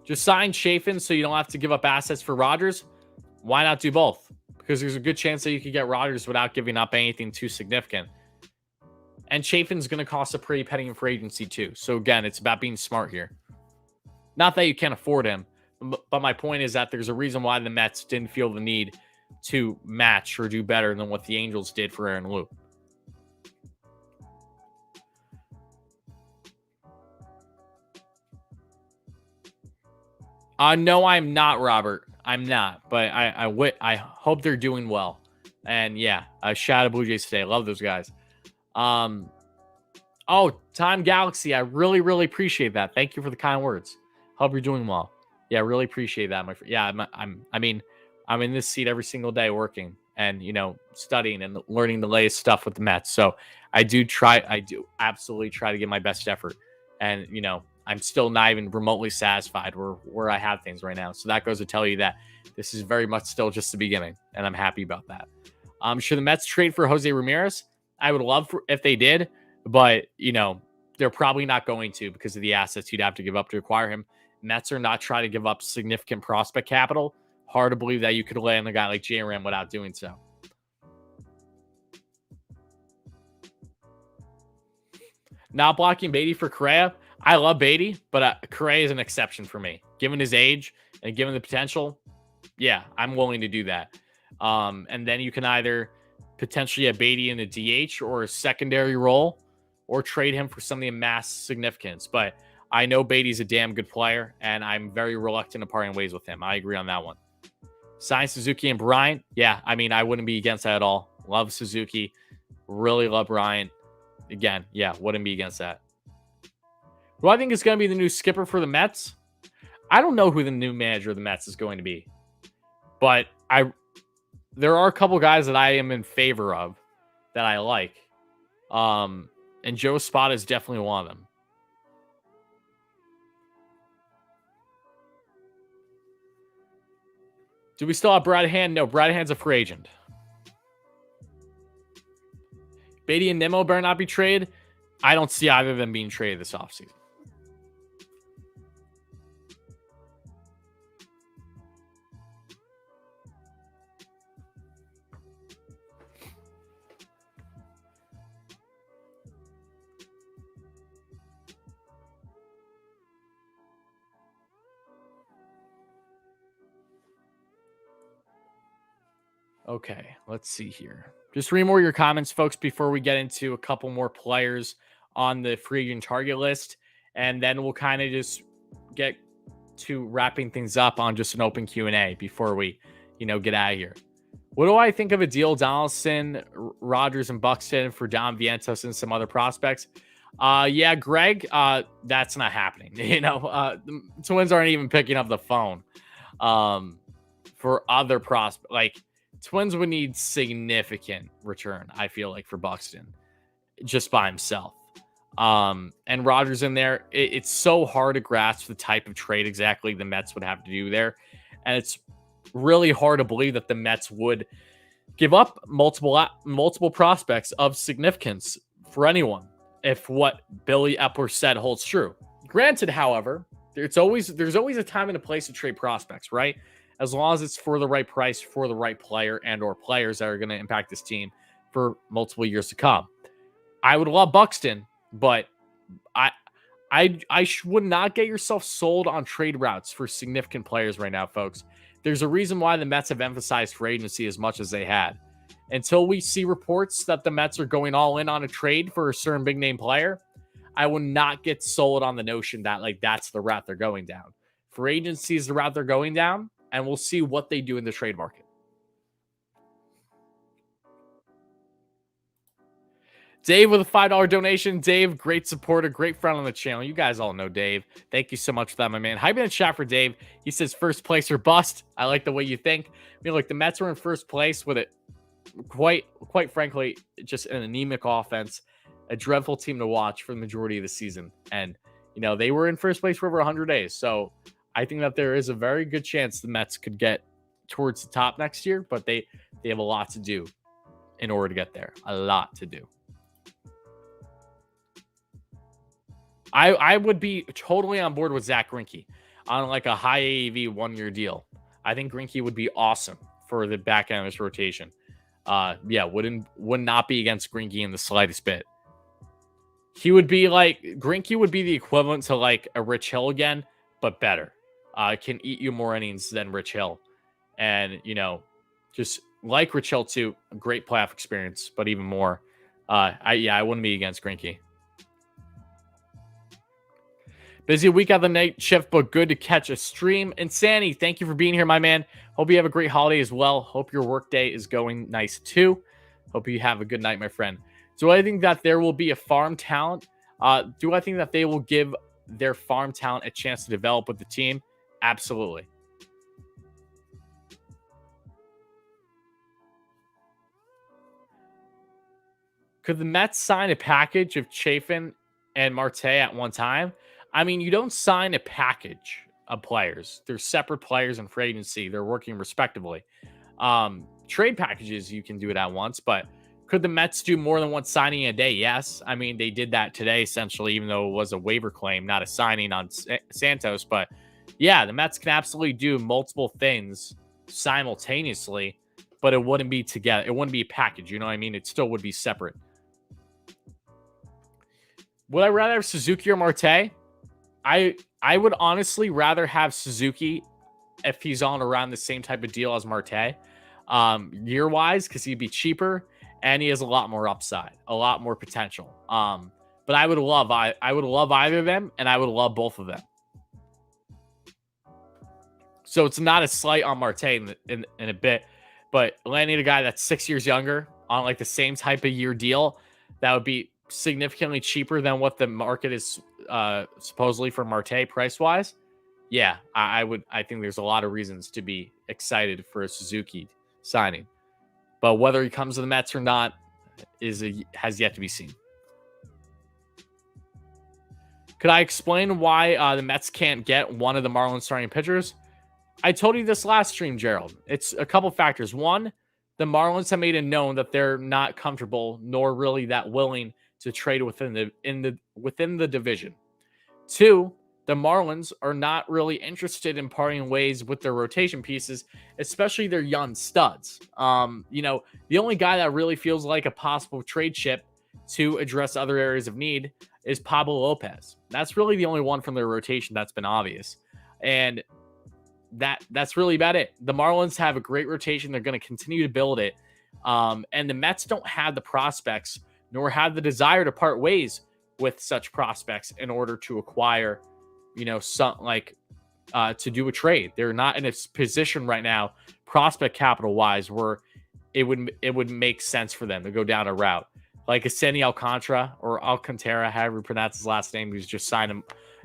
Speaker 2: Just sign Chafin so you don't have to give up assets for Rodgers. Why not do both? Because there's a good chance that you could get Rodgers without giving up anything too significant. And Chafin's going to cost a pretty penny in free agency too. So again, it's about being smart here. Not that you can't afford him, but my point is that there's a reason why the Mets didn't feel the need to match or do better than what the Angels did for Aaron Lou. No, I'm not, Robert. I'm not, but I hope they're doing well. And yeah, shout out Blue Jays today. Love those guys. Time Galaxy. I really, really appreciate that. Thank you for the kind words. Hope you're doing well. Yeah, really appreciate that, my friend. Yeah, I'm in this seat every single day working and studying and learning the latest stuff with the Mets. So I do absolutely try to give my best effort. And I'm still not even remotely satisfied where I have things right now. So that goes to tell you that this is very much still just the beginning, and I'm happy about that. Should the Mets trade for Jose Ramirez? I would love if they did, but they're probably not going to because of the assets you'd have to give up to acquire him. Mets are not trying to give up significant prospect capital. Hard to believe that you could land a guy like J-Ram without doing so. Not blocking Beatty for Correa. I love Beatty, but Correa is an exception for me. Given his age and given the potential, yeah, I'm willing to do that. And then you can either potentially have Beatty in a DH or a secondary role or trade him for something of mass significance. But I know Beatty's a damn good player, and I'm very reluctant to parting ways with him. I agree on that one. Sign Suzuki and Bryant. Yeah, I wouldn't be against that at all. Love Suzuki. Really love Bryant. Again, yeah, wouldn't be against that. Who I think is going to be the new skipper for the Mets? I don't know who the new manager of the Mets is going to be. But there are a couple guys that I am in favor of that I like. And Joe Espada is definitely one of them. Do we still have Brad Hand? No, Brad Hand's a free agent. Beatty and Nimmo better not be traded. I don't see either of them being traded this offseason. Okay, let's see here. Just read more of your comments, folks, before we get into a couple more players on the free agent target list. And then we'll kind of just get to wrapping things up on just an open Q&A before we, get out of here. What do I think of a deal Donaldson, Rodgers, and Buxton for Dom Vientos and some other prospects? Yeah, Greg, that's not happening. The Twins aren't even picking up the phone for other prospects. Like, Twins would need significant return, I feel like, for Buxton just by himself. And Rodgers in there, it's so hard to grasp the type of trade exactly the Mets would have to do there. And it's really hard to believe that the Mets would give up multiple prospects of significance for anyone if what Billy Epler said holds true. Granted, however, there's always a time and a place to trade prospects, right? As long as it's for the right price, for the right player and or players that are going to impact this team for multiple years to come. I would love Buxton, but I would not get yourself sold on trade routes for significant players right now, folks. There's a reason why the Mets have emphasized free agency as much as they had. Until we see reports that the Mets are going all in on a trade for a certain big name player, I will not get sold on the notion that that's the route they're going down. Free agency is the route they're going down. And we'll see what they do in the trade market. Dave with a $5 donation. Dave, great supporter, great friend on the channel. You guys all know Dave. Thank you so much for that, my man. Hype in the chat for Dave. He says first place or bust. I like the way you think. I mean, look, the Mets were in first place with it. Quite frankly, just an anemic offense, a dreadful team to watch for the majority of the season. And, you know, they were in first place for over 100 days. So I think that there is a very good chance the Mets could get towards the top next year, but they have a lot to do in order to get there. A lot to do. I would be totally on board with Zach Greinke on like a high AAV 1-year deal. I think Greinke would be awesome for the back end of his rotation. Would not be against Greinke in the slightest bit. He would be like, Greinke would be the equivalent to like a Rich Hill again, but better. Can eat you more innings than Rich Hill. And, you know, just like Rich Hill too, a great playoff experience, but even more. I wouldn't be against Greinke. Busy week of the night shift, but good to catch a stream. And Sandy, thank you for being here, my man. Hope you have a great holiday as well. Hope your work day is going nice too. Hope you have a good night, my friend. Do I think that there will be a farm talent? Do I think that they will give their farm talent a chance to develop with the team? Absolutely. Could the Mets sign a package of Chafin and Marte at one time? I mean, you don't sign a package of players. They're separate players in free agency. They're working respectively. Trade packages, you can do it at once, but could the Mets do more than one signing a day? Yes. I mean, they did that today, essentially, even though it was a waiver claim, not a signing on Santos. But yeah, the Mets can absolutely do multiple things simultaneously, but it wouldn't be together. It wouldn't be a package. You know what I mean? It still would be separate. Would I rather have Suzuki or Marte? I would honestly rather have Suzuki if he's on around the same type of deal as Marte, year-wise, because he'd be cheaper and he has a lot more upside, a lot more potential. But I would love either of them, and I would love both of them. So it's not a slight on Marte in a bit, but landing a guy that's 6 years younger on like the same type of year deal, that would be significantly cheaper than what the market is supposedly for Marte price-wise. Yeah, I think there's a lot of reasons to be excited for a Suzuki signing. But whether he comes to the Mets or not has yet to be seen. Could I explain why the Mets can't get one of the Marlins starting pitchers? I told you this last stream, Gerald. It's a couple factors. One, the Marlins have made it known that they're not comfortable nor really that willing to trade within the division. Two, the Marlins are not really interested in parting ways with their rotation pieces, especially their young studs. The only guy that really feels like a possible trade chip to address other areas of need is Pablo Lopez. That's really the only one from their rotation that's been obvious. And that's really about it. The Marlins have a great rotation. They're going to continue to build it. And the Mets don't have the prospects nor have the desire to part ways with such prospects in order to acquire, to do a trade. They're not in a position right now, prospect capital wise, where it would make sense for them to go down a route like a Sandy Alcantara or Alcantara, however you pronounce his last name, who's just signed him,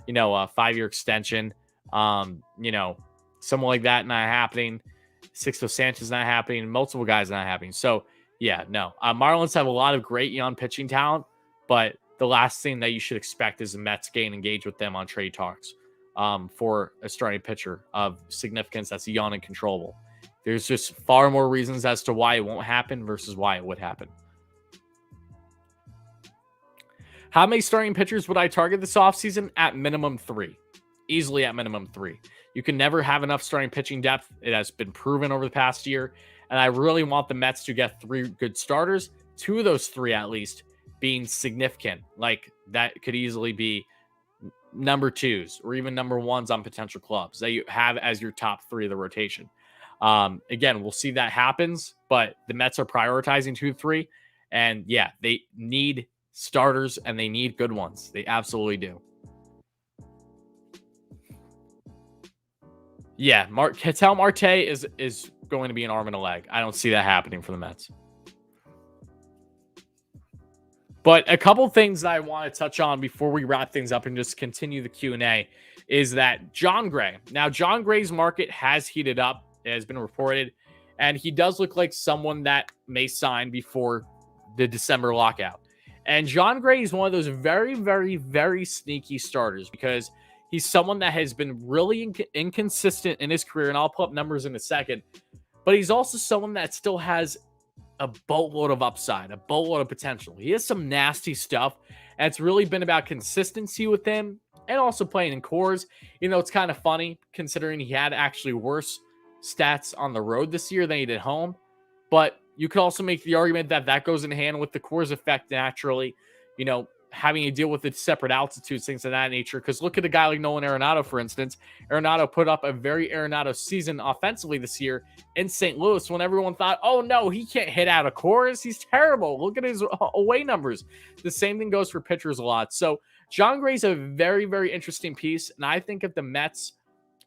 Speaker 2: a 5-year extension. Someone like that not happening. Sixto Sanchez not happening. Multiple guys not happening. So yeah, no. Marlins have a lot of great young pitching talent, but the last thing that you should expect is the Mets getting engaged with them on trade talks for a starting pitcher of significance that's young and controllable. There's just far more reasons as to why it won't happen versus why it would happen. How many starting pitchers would I target this offseason? At minimum 3. Easily at minimum 3. You can never have enough starting pitching depth. It has been proven over the past year. And I really want the Mets to get 3 good starters. 2 of those 3 at least being significant. Like that could easily be number 2s or even number 1s on potential clubs that you have as your top 3 of the rotation. Again, we'll see that happens, but the Mets are prioritizing 2-3. And yeah, they need starters and they need good ones. They absolutely do. Yeah, Ketel Marte is going to be an arm and a leg. I don't see that happening for the Mets. But a couple things that I want to touch on before we wrap things up and just continue the Q&A is that Jon Gray. Now, Jon Gray's market has heated up. It has been reported. And he does look like someone that may sign before the December lockout. And Jon Gray is one of those very, very, very sneaky starters because he's someone that has been really inconsistent in his career. And I'll pull up numbers in a second. But he's also someone that still has a boatload of upside, a boatload of potential. He has some nasty stuff. And it's really been about consistency with him and also playing in cores. You know, it's kind of funny considering he had actually worse stats on the road this year than he did home. But you could also make the argument that that goes in hand with the cores effect naturally, you know, having to deal with the separate altitudes, things of that nature. Because look at a guy like Nolan Arenado, for instance. Arenado put up a very Arenado season offensively this year in St. Louis when everyone thought, oh no, he can't hit out of cores. He's terrible. Look at his away numbers. The same thing goes for pitchers a lot. So Jon Gray's a very, very interesting piece. And I think if the Mets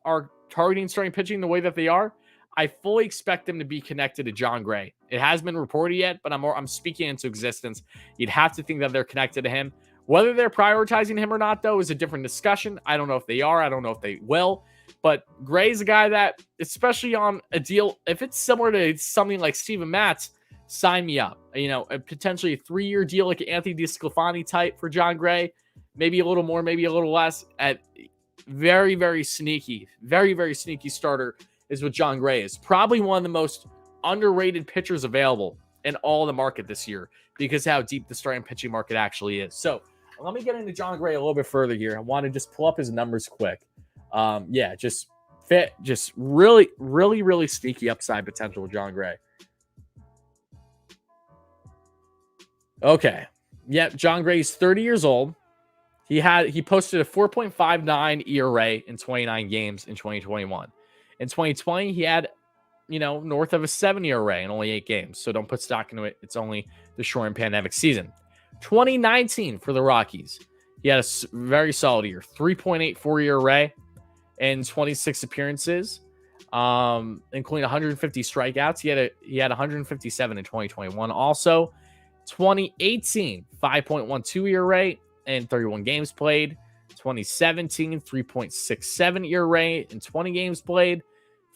Speaker 2: are targeting starting pitching the way that they are, I fully expect them to be connected to Jon Gray. It hasn't been reported yet, but I'm speaking into existence. You'd have to think that they're connected to him. Whether they're prioritizing him or not, though, is a different discussion. I don't know if they are. I don't know if they will. But Gray's a guy that, especially on a deal, if it's similar to something like Steven Matz, sign me up. You know, potentially a 3-year deal like an Anthony DeSclafani type for Jon Gray. Maybe a little more, maybe a little less. At very, very sneaky starter is what Jon Gray is. Probably one of the most underrated pitchers available in all the market this year because how deep the starting pitching market actually is. So let me get into Jon Gray a little bit further here. I want to just pull up his numbers quick. Just really, really, really sneaky upside potential with Jon Gray. Okay. Yep, Jon Gray's 30 years old. He posted a 4.59 ERA in 29 games in 2021. In 2020, he had, north of a 7 ERA in only 8 games. So don't put stock into it. It's only the short and pandemic season. 2019 for the Rockies, he had a very solid year, 3.84 ERA in 26 appearances, including 150 strikeouts. He had 157 in 2021. Also, 2018, 5.12 ERA in 31 games played. 2017, 3.67 ERA in 20 games played,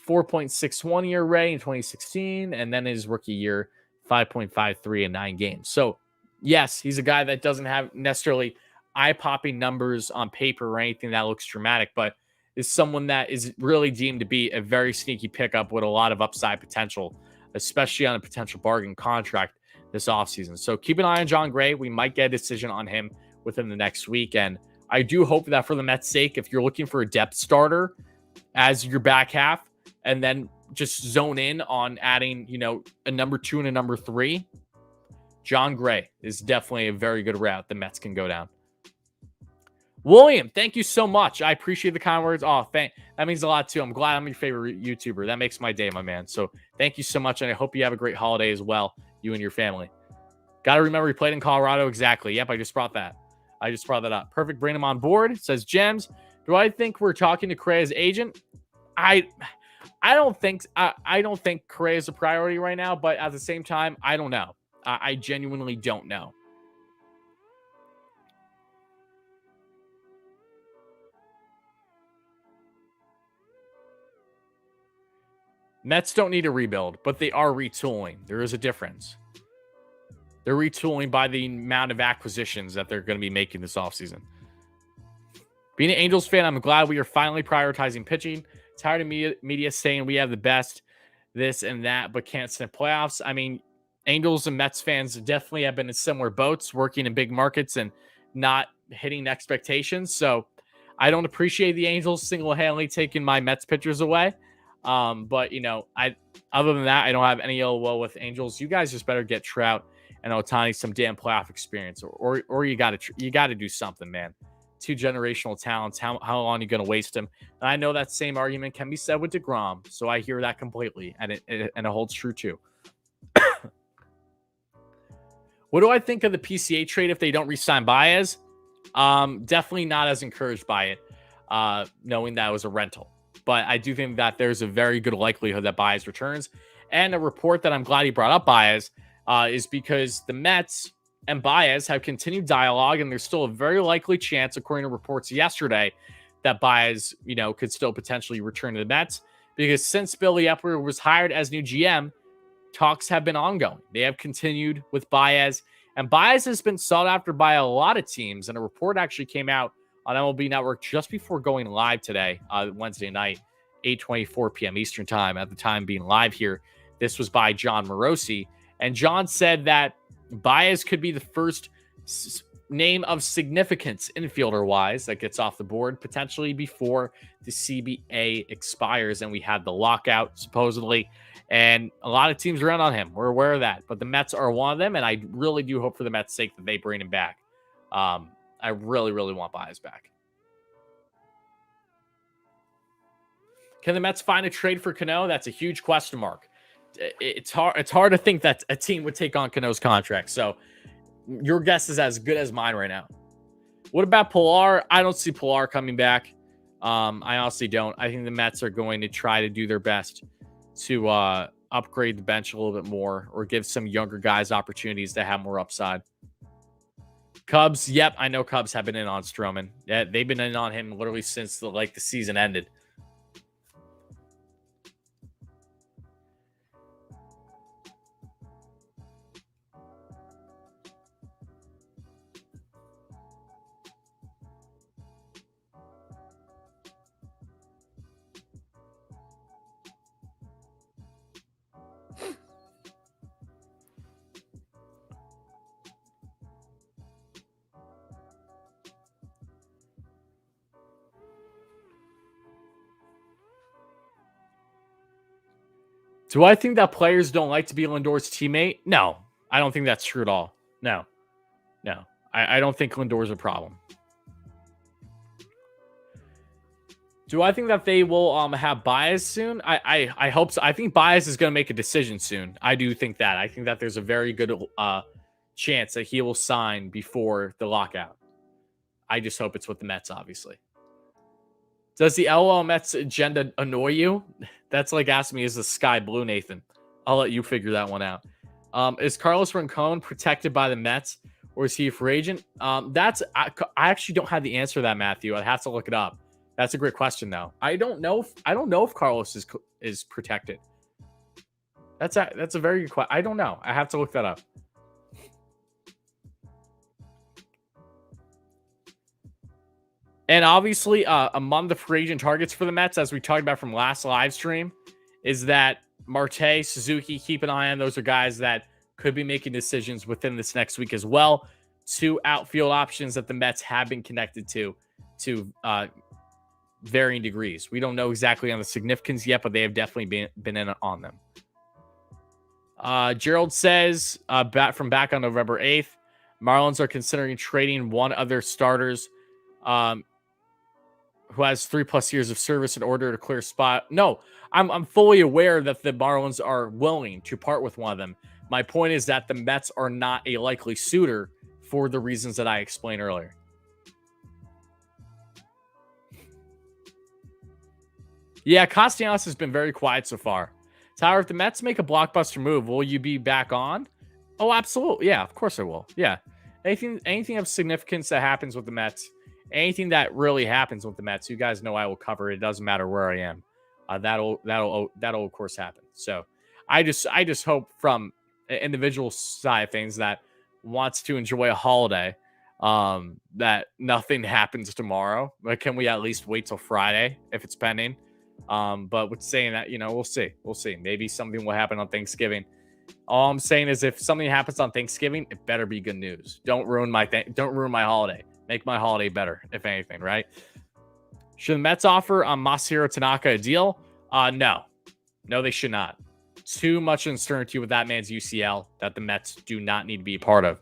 Speaker 2: 4.61 ERA in 2016, and then his rookie year, 5.53 in 9 games. So, yes, he's a guy that doesn't have necessarily eye-popping numbers on paper or anything that looks dramatic, but is someone that is really deemed to be a very sneaky pickup with a lot of upside potential, especially on a potential bargain contract this offseason. So keep an eye on Jon Gray. We might get a decision on him within the next week, and I do hope that for the Mets' sake, if you're looking for a depth starter as your back half and then just zone in on adding, a number 2 and a number 3, Jon Gray is definitely a very good route the Mets can go down. William, thank you so much. I appreciate the kind words. Oh, that means a lot too. I'm glad I'm your favorite YouTuber. That makes my day, my man. So thank you so much, and I hope you have a great holiday as well, you and your family. Got to remember he played in Colorado. Exactly. Yep, I just brought that up. Perfect. Bring him on board. It says, Gems, do I think we're talking to Correa's agent? I don't think Correa is a priority right now, but at the same time, I don't know. I genuinely don't know. Mets don't need a rebuild, but they are retooling. There is a difference. They're retooling by the amount of acquisitions that they're going to be making this offseason. Being an Angels fan, I'm glad we are finally prioritizing pitching. Tired of media saying we have the best, this and that, but can't sniff playoffs. I mean, Angels and Mets fans definitely have been in similar boats, working in big markets and not hitting expectations. So I don't appreciate the Angels single-handedly taking my Mets pitchers away. But other than that, I don't have any ill will with Angels. You guys just better get Trout and Ohtani some damn playoff experience, or you got to do something, man. 2 generational talents. How long are you going to waste them? And I know that same argument can be said with DeGrom, so I hear that completely, and it holds true too. What do I think of the PCA trade if they don't re-sign Baez? Definitely not as encouraged by it, knowing that it was a rental. But I do think that there's a very good likelihood that Baez returns. And a report that I'm glad he brought up Baez is because the Mets and Baez have continued dialogue, and there's still a very likely chance, according to reports yesterday, that Baez, could still potentially return to the Mets, because since Billy Epler was hired as new GM, talks have been ongoing. They have continued with Baez, and Baez has been sought after by a lot of teams, and a report actually came out on MLB Network just before going live today, Wednesday night, 8:24 p.m. Eastern time, at the time being live here. This was by John Morosi, and John said that Baez could be the first name of significance infielder-wise that gets off the board, potentially before the CBA expires, and we had the lockout, supposedly, and a lot of teams are in on him. We're aware of that, but the Mets are one of them, and I really do hope for the Mets' sake that they bring him back. I really, really want Baez back. Can the Mets find a trade for Cano? That's a huge question mark. It's hard to think that a team would take on Cano's contract. So your guess is as good as mine right now. What about Pilar? I don't see Pilar coming back. I honestly don't. I think the Mets are going to try to do their best to upgrade the bench a little bit more, or give some younger guys opportunities to have more upside. Cubs, yep, I know Cubs have been in on Stroman. Yeah, they've been in on him literally since the season ended. Do I think that players don't like to be Lindor's teammate? No, I don't think that's true at all. No. I don't think Lindor's a problem. Do I think that they will have Baez soon? I hope so. I think Baez is going to make a decision soon. I do think that. I think that there's a very good chance that he will sign before the lockout. I just hope it's with the Mets, obviously. Does the LOL Mets agenda annoy you? That's like asking me, is the sky blue, Nathan? I'll let you figure that one out. Is Carlos Rincon protected by the Mets, or is he a free agent? I actually don't have the answer to that, Matthew. I'd have to look it up. That's a great question, though. I don't know if Carlos is protected. That's a very good question. I don't know. I have to look that up. And obviously, among the free agent targets for the Mets, as we talked about from last live stream, is that Marte, Suzuki, keep an eye on. Those are guys that could be making decisions within this next week as well. Two outfield options that the Mets have been connected to varying degrees. We don't know exactly on the significance yet, but they have definitely been in on them. Gerald says, back on November 8th, Marlins are considering trading one of their starters who has 3+ years of service in order to clear a spot. No, I'm fully aware that the Marlins are willing to part with one of them. My point is that the Mets are not a likely suitor for the reasons that I explained earlier. Yeah, Castellanos has been very quiet so far. Tyler, if the Mets make a blockbuster move, will you be back on? Oh, absolutely. Yeah, of course I will. Yeah. Anything of significance that happens with the Mets, anything that really happens with the Mets, you guys know I will cover it. It doesn't matter where I am. That'll of course happen. So I just hope from an individual side of things that wants to enjoy a holiday, that nothing happens tomorrow. But can we at least wait till Friday if it's pending? But with saying that, we'll see. Maybe something will happen on Thanksgiving. All I'm saying is, if something happens on Thanksgiving, it better be good news. Don't ruin my holiday. Make my holiday better, if anything, right? Should the Mets offer Masahiro Tanaka a deal? No, they should not. Too much uncertainty with that man's UCL that the Mets do not need to be a part of.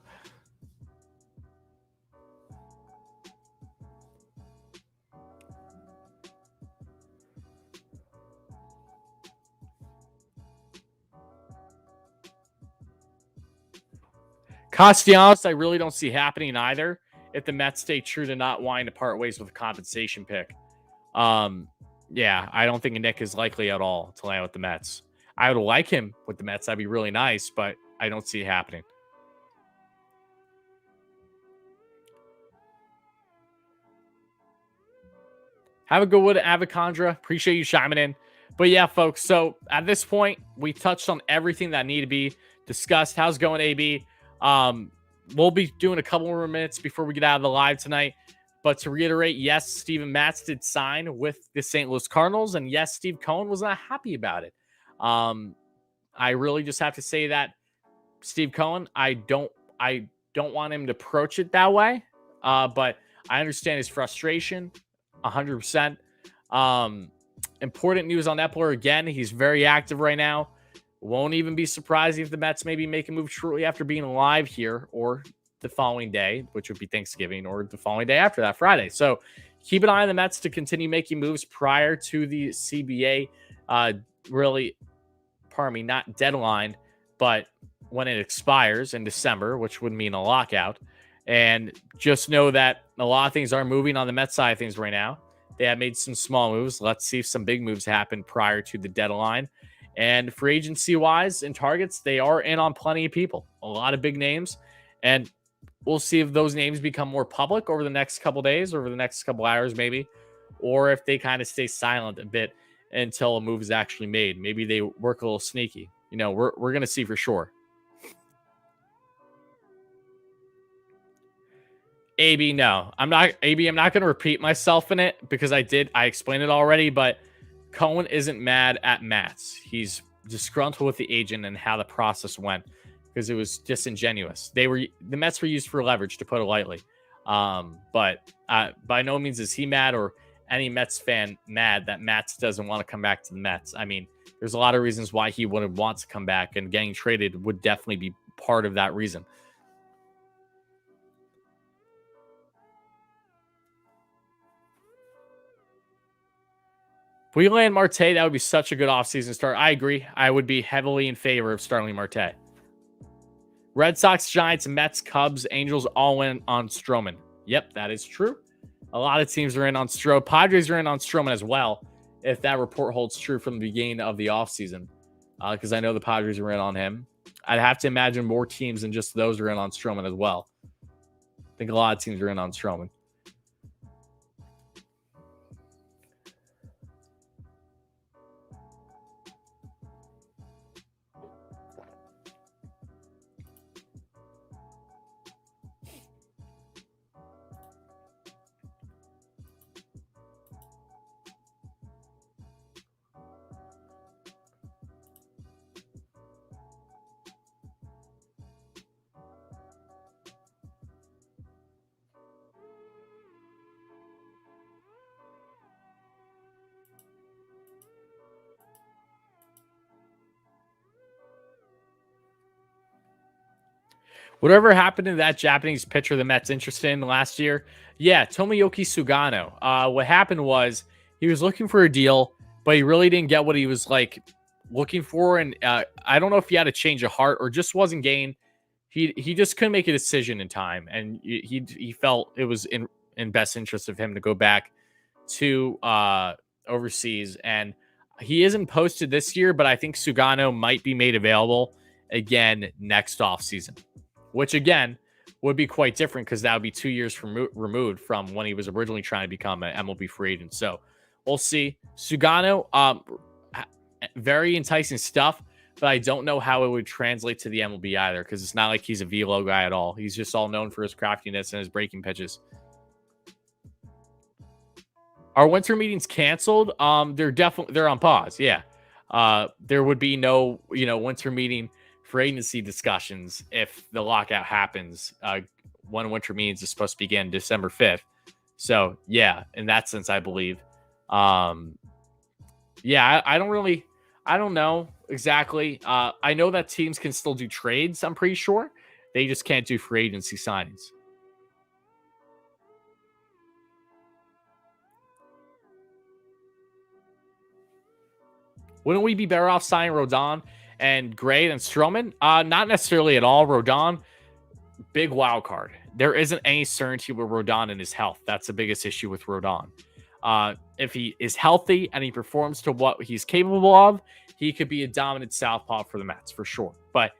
Speaker 2: Castellanos, I really don't see happening either if the Mets stay true to not wanting to part ways with a compensation pick. Yeah, I don't think Nick is likely at all to land with the Mets. I would like him with the Mets. That'd be really nice, but I don't see it happening. Have a good one, Avicandra. Appreciate you chiming in. But yeah, folks, so at this point, we touched on everything that needed to be discussed. How's it going, AB? We'll be doing a couple more minutes before we get out of the live tonight. But to reiterate, yes, Steven Matz did sign with the St. Louis Cardinals. And yes, Steve Cohen was not happy about it. I really just have to say that Steve Cohen, I don't want him to approach it that way. But I understand his frustration 100%. Important news on Epler again. He's very active right now. Won't even be surprised if the Mets maybe make a move shortly after being live here or the following day, which would be Thanksgiving, or the following day after that, Friday. So keep an eye on the Mets to continue making moves prior to the CBA. Not deadline, but when it expires in December, which would mean a lockout. And just know that a lot of things are moving on the Mets side of things right now. They have made some small moves. Let's see if some big moves happen prior to the deadline. And free agency wise and targets, they are in on plenty of people, a lot of big names. And we'll see if those names become more public over the next couple days, over the next couple hours, maybe, or if they kind of stay silent a bit until a move is actually made. Maybe they work a little sneaky. We're going to see for sure. AB, no. I'm not going to repeat myself in it because I explained it already, but Cohen isn't mad at Matz. He's disgruntled with the agent and how the process went because it was disingenuous. The Mets were used for leverage, to put it lightly. But by no means is he mad or any Mets fan mad that Matz doesn't want to come back to the Mets. I mean, there's a lot of reasons why he wouldn't want to come back, and getting traded would definitely be part of that reason. If we land Marte, that would be such a good offseason start. I agree. I would be heavily in favor of starting Marte. Red Sox, Giants, Mets, Cubs, Angels all in on Stroman. Yep, that is true. A lot of teams are in on Stroman. Padres are in on Stroman as well, if that report holds true from the beginning of the offseason, because I know the Padres are in on him. I'd have to imagine more teams than just those are in on Stroman as well. I think a lot of teams are in on Stroman. Whatever happened to that Japanese pitcher the Mets interested in last year? Yeah, Tomoyuki Sugano. What happened was he was looking for a deal, but he really didn't get what he was looking for. And I don't know if he had a change of heart or just wasn't getting. He just couldn't make a decision in time, and he felt it was in best interest of him to go back to overseas. And he isn't posted this year, but I think Sugano might be made available again next offseason. Which, again, would be quite different because that would be 2 years removed from when he was originally trying to become an MLB free agent. So we'll see. Sugano, very enticing stuff, but I don't know how it would translate to the MLB either because it's not like he's a velo guy at all. He's just all known for his craftiness and his breaking pitches. Are winter meetings canceled? They're on pause. Yeah. There would be no, winter meeting for agency discussions if the lockout happens. When winter meetings is supposed to begin December 5th. So yeah, in that sense, I believe. I don't know exactly. I know that teams can still do trades. I'm pretty sure they just can't do free agency signings. Wouldn't we be better off signing Rodon and Gray and Stroman? Not necessarily at all. Rodon, big wild card. There isn't any certainty with Rodon and his health. That's the biggest issue with Rodon. If he is healthy and he performs to what he's capable of, he could be a dominant southpaw for the Mets for sure. But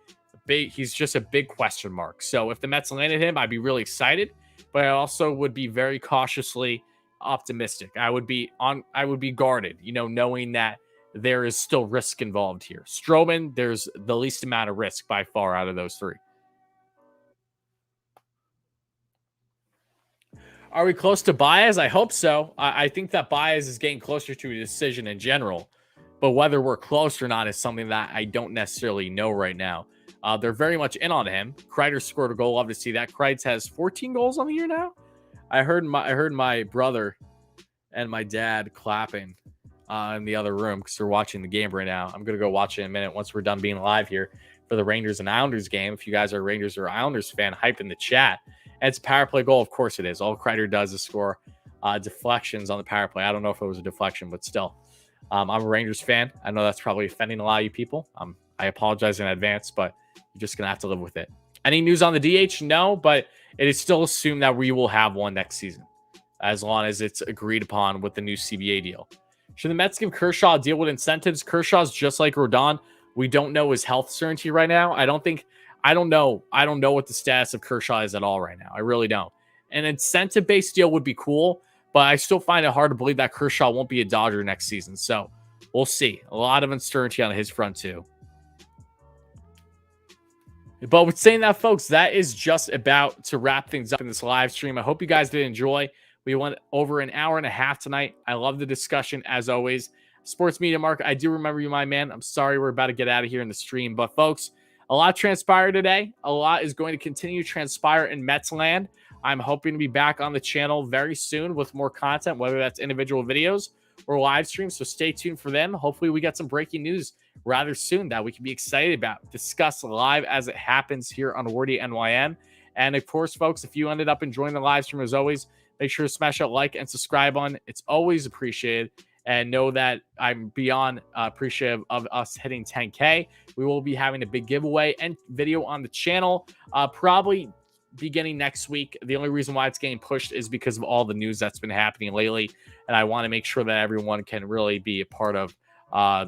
Speaker 2: he's just a big question mark. So if the Mets landed him, I'd be really excited. But I also would be very cautiously optimistic. I would be guarded, knowing that there is still risk involved here. Stroman, there's the least amount of risk by far out of those three. Are we close to Baez? I hope so. I think that Baez is getting closer to a decision in general, but whether we're close or not is something that I don't necessarily know right now. They're very much in on him. Kreider scored a goal. Love to see that. Kreider has 14 goals on the year now. I heard my brother and my dad clapping in the other room because they're watching the game right now. I'm gonna go watch it in a minute once we're done being live here for the Rangers and Islanders game. If you guys are a Rangers or Islanders fan, hype in the chat. And it's a power play goal. Of course it is. All Kreider does is score deflections on the power play. I don't know if it was a deflection, but still. I'm a Rangers fan. I know that's probably offending a lot of you people. I apologize in advance, but you're just going to have to live with it. Any news on the DH? No, but it is still assumed that we will have one next season, as long as it's agreed upon with the new CBA deal. Should the Mets give Kershaw a deal with incentives? Kershaw's just like Rodon. We don't know his health certainty right now. I don't know what the status of Kershaw is at all right now. I really don't. An incentive-based deal would be cool, but I still find it hard to believe that Kershaw won't be a Dodger next season. So we'll see. A lot of uncertainty on his front too. But with saying that, folks, that is just about to wrap things up in this live stream. I hope you guys did enjoy. We went over an hour and a half tonight. I love the discussion as always. Sports Media Mark, I do remember you, my man. I'm sorry we're about to get out of here in the stream. But folks, a lot transpired today. A lot is going to continue to transpire in Mets land. I'm hoping to be back on the channel very soon with more content, whether that's individual videos or live streams. So stay tuned for them. Hopefully we get some breaking news rather soon that we can be excited about, discuss live as it happens here on WardyNYM. And of course, folks, if you ended up enjoying the live stream as always, make sure to smash that like and subscribe on. It's always appreciated. And know that I'm beyond appreciative of us hitting 10K. We will be having a big giveaway and video on the channel probably beginning next week. The only reason why it's getting pushed is because of all the news that's been happening lately. And I want to make sure that everyone can really be a part of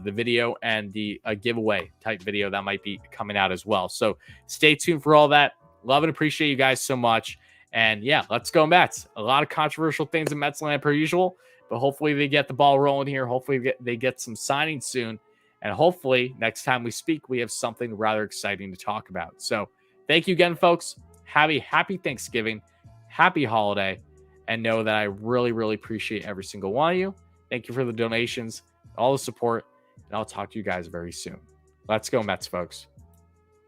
Speaker 2: the video and the giveaway type video that might be coming out as well. So stay tuned for all that. Love and appreciate you guys so much. And yeah, let's go Mets. A lot of controversial things in Mets land per usual. But hopefully they get the ball rolling here. Hopefully they get some signings soon. And hopefully next time we speak, we have something rather exciting to talk about. So thank you again, folks. Have a happy Thanksgiving, happy holiday, and know that I really, really appreciate every single one of you. Thank you for the donations, all the support, and I'll talk to you guys very soon. Let's go Mets, folks.